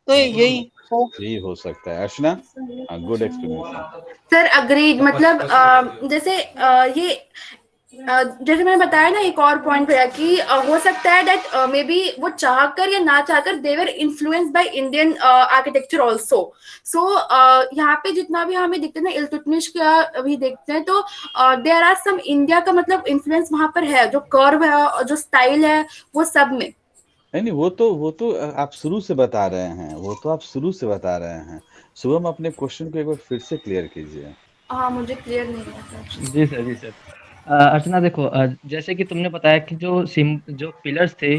तो यही हो सकता है. अर्चना, गुड एक्सप्लेनेशन. Sir agreed. मतलब जैसे ये जैसे मैंने बताया ना, एक और पॉइंट भैया कि हो सकता है दैट मे बी वो चाहकर या ना चाहकर they were influenced by Indian architecture also. So यहाँ पे जितना भी हमें दिखते हैं ना, इल्तुतमिश का अभी देखते हैं तो देयर आर सम इंडिया का मतलब इन्फ्लुएंस वहां पर है, जो कर्व है और जो स्टाइल है वो सब में. नहीं, वो तो आप शुरू से बता रहे हैं. शुभम, अपने क्वेश्चन को एक बार फिर से क्लियर कीजिए. हाँ, मुझे क्लियर नहीं हुआ. जी सर. अर्चना देखो, जैसे कि तुमने बताया कि जो पिलर्स थे,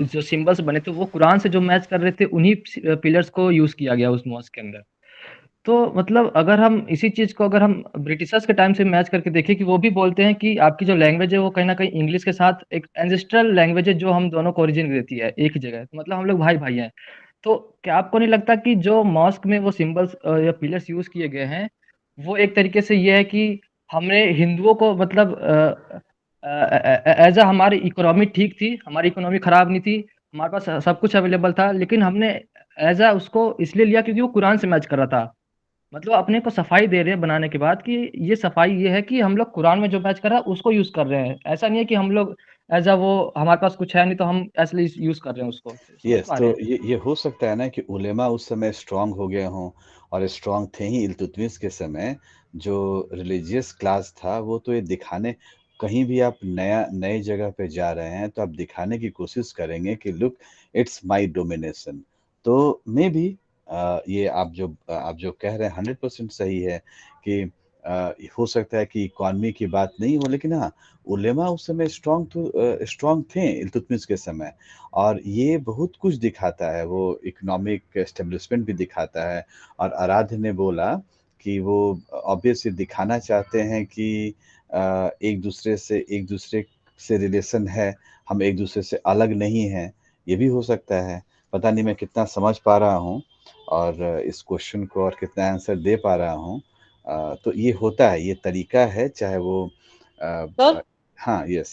जो सिंबल्स बने थे, वो कुरान से जो मैच कर रहे थे, उन्हीं पिलर्स को यूज किया गया उस मॉस्क के अंदर. तो मतलब अगर हम इसी चीज को अगर हम ब्रिटिशर्स के टाइम से मैच करके देखें कि वो भी बोलते हैं कि आपकी जो लैंग्वेज है वो कहीं ना कहीं इंग्लिश के साथ एक एंसेस्ट्रल लैंग्वेज है जो हम दोनों को ओरिजिन देती है एक ही जगह, तो मतलब हम लोग भाई हैं. तो क्या आपको नहीं लगता कि जो मॉस्क में वो सिंबल्स या पिलर्स यूज किए गए हैं, वो एक तरीके से ये है कि हमने हिंदुओं को मतलब एज अ हमारी इकोनॉमी ठीक थी, हमारी इकोनॉमी खराब नहीं थी, हमारे पास सब कुछ अवेलेबल था, लेकिन हमने एज अ उसको इसलिए लिया क्योंकि वो कुरान से मैच कर रहा था। मतलब अपने को सफाई दे रहे हैं बनाने के बाद कि ये सफाई ये है कि हम लोग कुरान में जो मैच कर रहा है उसको यूज कर रहे हैं। ऐसा नहीं है कि हम लोग एज अ वो हमारे पास कुछ है नहीं तो हम ऐसे यूज कर रहे हैं उसको। समझ यस, पा तो रहे हैं? ये हो सकता है ना कि उलेमा उस समय स्ट्रांग हो गए हों, और स्ट्रांग थे ही इल्तुतमिश के समय। जो रिलीजियस क्लास था वो तो ये दिखाने, कहीं भी आप नई जगह पे जा रहे हैं तो आप दिखाने की कोशिश करेंगे कि लुक, इट्स माय डोमिनेशन। तो मे बी ये आप जो कह रहे हैं 100% सही है कि हो सकता है कि इकॉनमी की बात नहीं हो, लेकिन हाँ, उलेमा उस समय स्ट्रांग थे इल्तुतमिश के समय। और ये बहुत कुछ दिखाता है, वो इकोनॉमिक एस्टेब्लिशमेंट भी दिखाता है। और आराध्य ने बोला कि वो ऑब्वियसली दिखाना चाहते हैं कि एक दूसरे से रिलेशन है, हम एक दूसरे से अलग नहीं हैं। ये भी हो सकता है। पता नहीं मैं कितना समझ पा रहा हूँ और इस क्वेश्चन को और कितना आंसर दे पा रहा हूँ। तो ये होता है, ये तरीका है, चाहे वो अ, सर हाँ, यस।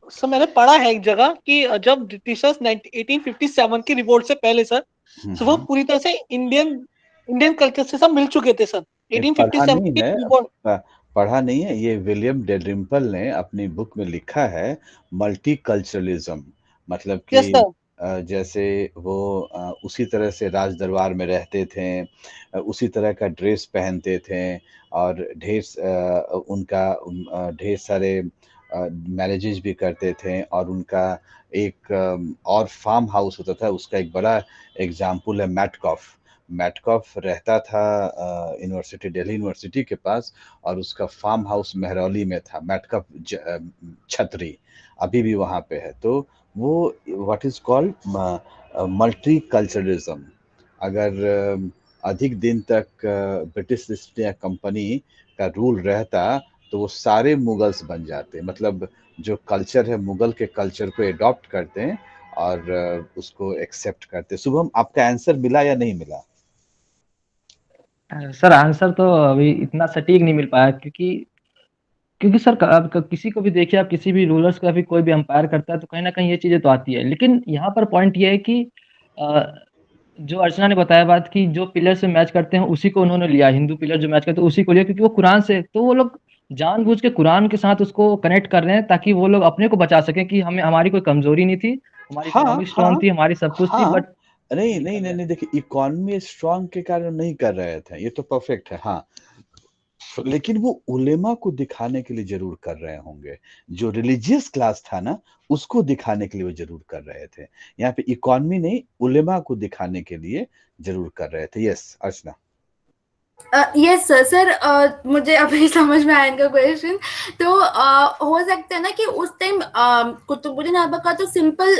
सर मैंने पढ़ा है एक जगह कि जब ब्रिटिशर्स 1857 की रिवोल्ट से पहले सर, हुँ, वो हुँ। पूरी तरह से इंडियन इंडियन कल्चर से सब मिल चुके थे सर। ये पढ़ा 1857 नहीं की है, रिवोल्ट। पढ़ा नहीं है, ये विलियम डेलरिम्पल ने अपनी बुक में लिखा है, मल्टीकल्चरलिज्म। मतलब यस कि सर। जैसे वो उसी तरह से राज दरबार में रहते थे, उसी तरह का ड्रेस पहनते थे, और ढेर सारे मैरेजेस भी करते थे, और उनका एक और फार्म हाउस होता था। उसका एक बड़ा एग्जाम्पल है मैटकॉफ। मैटकॉफ रहता था दिल्ली यूनिवर्सिटी के पास, और उसका फार्म हाउस मेहरौली में था। मैटकॉफ छतरी अभी भी वहाँ पे है। तो वो what is called multi culturalism. अगर अधिक दिन तक ब्रिटिश ईस्ट इंडिया कंपनी का रूल रहता, तो वो सारे मुगल्स बन जाते। मतलब जो कल्चर है, मुगल के कल्चर को एडॉप्ट करते हैं और उसको एक्सेप्ट करते। शुभम, आपका आंसर मिला या नहीं मिला? सर आंसर तो अभी इतना सटीक नहीं मिल पाया क्योंकि क्योंकि सर आप किसी को भी देखिए, आप किसी भी रूलर्स का भी कोई भी अंपायर करता है तो कहीं ना कहीं ये चीजें तो आती है। लेकिन यहाँ पर पॉइंट ये है कि अ, जो अर्चना ने बताया बात कि जो पिलर से मैच करते हैं उसी को उन्होंने लिया, हिंदू पिलर जो मैच करते हैं उसी को लिया क्योंकि वो कुरान से, तो वो लोग जानबूझ के कुरान के साथ उसको कनेक्ट कर रहे हैं ताकि वो लोग अपने को बचा सकें कि हमें हमारी कोई कमजोरी नहीं थी, हमारी हाँ, इकोनॉमिक स्ट्रांग हाँ, थी, हमारी सब कुछ थी, हाँ। बट नहीं, ये नहीं, कर नहीं, रहे नहीं, हैं। देखिए, इकोनॉमी स्ट्रांग के कारण नहीं कर रहे थे, ये तो परफेक्ट है, हाँ। लेकिन वो उलेमा को दिखाने के लिए ज़रूर कर रहे होंगे। जो रिलीजियस क्लास था ना, उसको दिखाने के लिए वो ज़रूर कर रहे थे। यहाँ पे इकोनॉमी नहीं, उलेमा को दिखाने के लिए ज़रूर कर रहे थे। Yes, Archana. Yes sir. Sir मुझे अभी समझ में आया इनका क्वेश्चन। तो हो सकता है ना कि उस टाइम कुतुबुद्दीन ऐबक का तो सिंपल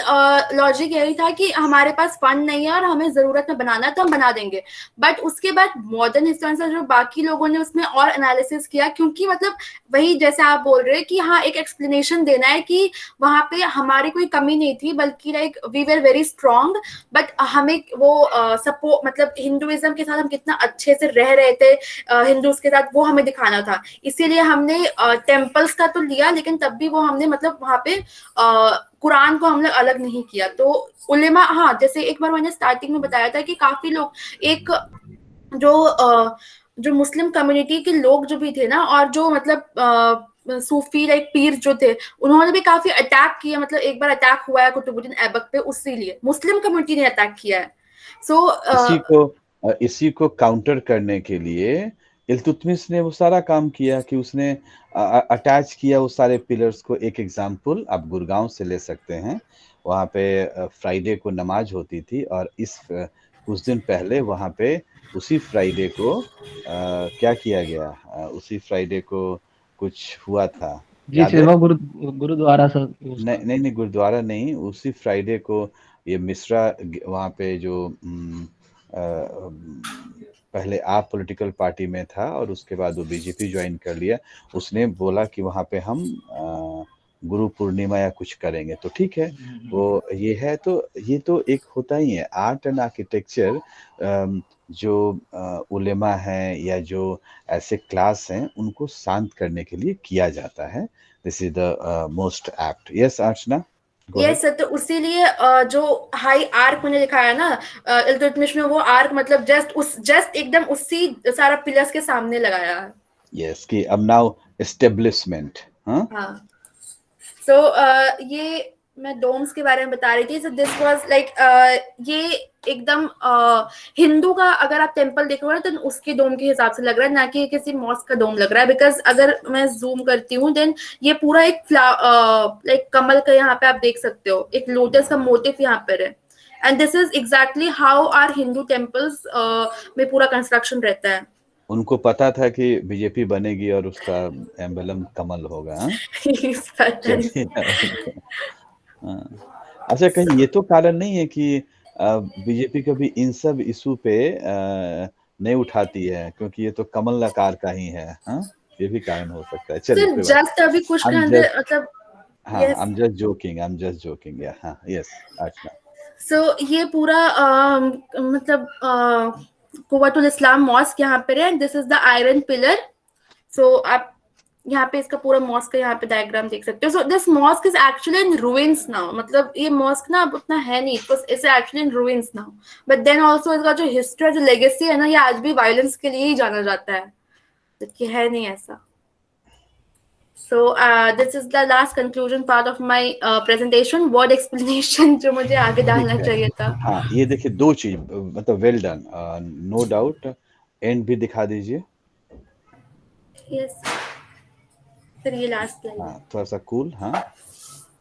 लॉजिक यही था कि हमारे पास फंड नहीं है और हमें जरूरत में बनाना है तो हम बना देंगे। बट उसके बाद मॉडर्न हिस्टोरियंस जो बाकी लोगों ने उसमें और एनालिसिस किया, क्योंकि मतलब वही जैसे आप बोल रहे हैं कि हाँ एक एक्सप्लेनेशन देना है कि वहां पे हमारी कोई कमी नहीं थी, बल्कि like we were very strong. But हमें वो सपोर्ट मतलब हिंदुइज्म के साथ हम कितना अच्छे से रह रहे थे हिंदूज के साथ, वो हमें दिखाना था। इसीलिए हमने टेम्पल्स का तो लिया, लेकिन तब भी वो हमने मतलब वहां पे कुरान को हमने अलग नहीं किया। तो उलेमा, हाँ जैसे एक बार मैंने स्टार्टिंग में बताया था कि काफी लोग एक जो मुस्लिम कम्युनिटी के लोग जो भी थे ना, और जो मतलब सूफी लाइक पीर जो थे, उन्होंने भी काफी अटैक किया। मतलब एक बार अटैक हुआ है कुतुबुद्दीन ऐबक पे, उसीलिए मुस्लिम कम्युनिटी ने अटैक किया है। सो इसी को काउंटर करने के लिए इल्तुतमिश ने वो सारा काम किया कि उसने अटैच किया उस सारे पिलर्स को। एक एग्जाम्पल आप गुड़गांव से ले सकते हैं। वहाँ पे फ्राइडे को नमाज होती थी, और कुछ दिन पहले वहाँ पे उसी फ्राइडे को क्या किया गया, उसी फ्राइडे को कुछ हुआ था, जी याद है? सिर्फ गुरुद्वारा सर नहीं, उसका। नहीं, नहीं, गुरुद्वारा नहीं, उसी फ्राइडे को ये मिश्रा वहाँ पे जो पहले आप पॉलिटिकल पार्टी में था और उसके बाद वो बीजेपी ज्वाइन कर लिया। उसने बोला कि वहाँ पे हम गुरु पूर्णिमा या कुछ करेंगे तो ठीक है, वो ये है। तो ये तो एक होता ही है आर्ट एंड आर्किटेक्चर। जो उलेमा हैं या जो ऐसे क्लास हैं उनको शांत करने के लिए किया जाता है। This is the most apt. Yes Archana, go ये ahead. सर, तो उसीलिए जो हाई आर्क मैंने दिखाया ना इल्तुतमिश में, वो आर्क मतलब जस्ट एकदम उसी सारा पिलर्स के सामने लगाया है। यस कि अब नाउ एस्टेब्लिशमेंट। हाँ हाँ, सो ये मैं डोम्स के बारे में बता रही थी। सो दिस वाज लाइक ये एकदम हिंदू का अगर आप टेम्पल देखोगे ना, तो उसके डोम के हिसाब से लग रहा है, ना कि किसी मॉस्क का डोम लग रहा है। बिकॉज अगर मैं जूम करती हूँ, देन ये पूरा एक लाइक कमल का यहाँ पे आप देख सकते हो, एक लोटस का मोटिव यहाँ पर है। And this is exactly how are Hindu temples में पूरा कंस्ट्रक्शन रहता है। उनको पता था कि बीजेपी बनेगी और उसका एम्बलम कमल होगा। हाँ? चलिए हाँ। अच्छा, कहीं ये तो कारण नहीं है कि बीजेपी कभी इन सब इशू पे नहीं उठाती है, क्योंकि ये तो कमल आकार का ही है। हाँ, ये भी कारण हो सकता है। चलिए कोई बात जस्ट अभी कुछ I'm घंटे just- मतलब हाँ, yes. I'm just joking या हाँ, यस अर्चना। सो ये पूरा मतलब कुव्वतुल इस्लाम मॉस्क यहाँ पे है। This is the iron pillar. So आप यहाँ पे इसका पूरा मॉस्क का यहाँ पे डायग्राम देख सकते हो। So this mosque is actually in ruins now. मतलब ये मॉस्क ना अब उतना है नहीं, it's actually in ruins now. But then also इसका जो हिस्ट्री, जो लेगेसी है ना, ये आज भी वायलेंस के लिए ही जाना जाता है, जबकि है नहीं ऐसा। So this is the last conclusion part of my presentation. Word explanation जो मुझे आगे डालना चाहिए था। हाँ, ये देखिए दो चीज, मतलब well done, no doubt. And भी दिखा दीजिए। Yes. फिर ये लास्ट स्लाइड। हाँ, थोड़ा सा कूल। हाँ,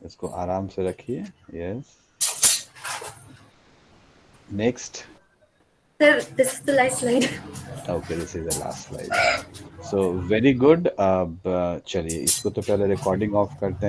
इसको आराम से रखिए। Yes, next. Sir, this is the last slide. Okay, this is the last slide. So very good. अब चलिए इसको तो पहले रिकॉर्डिंग ऑफ करते हैं।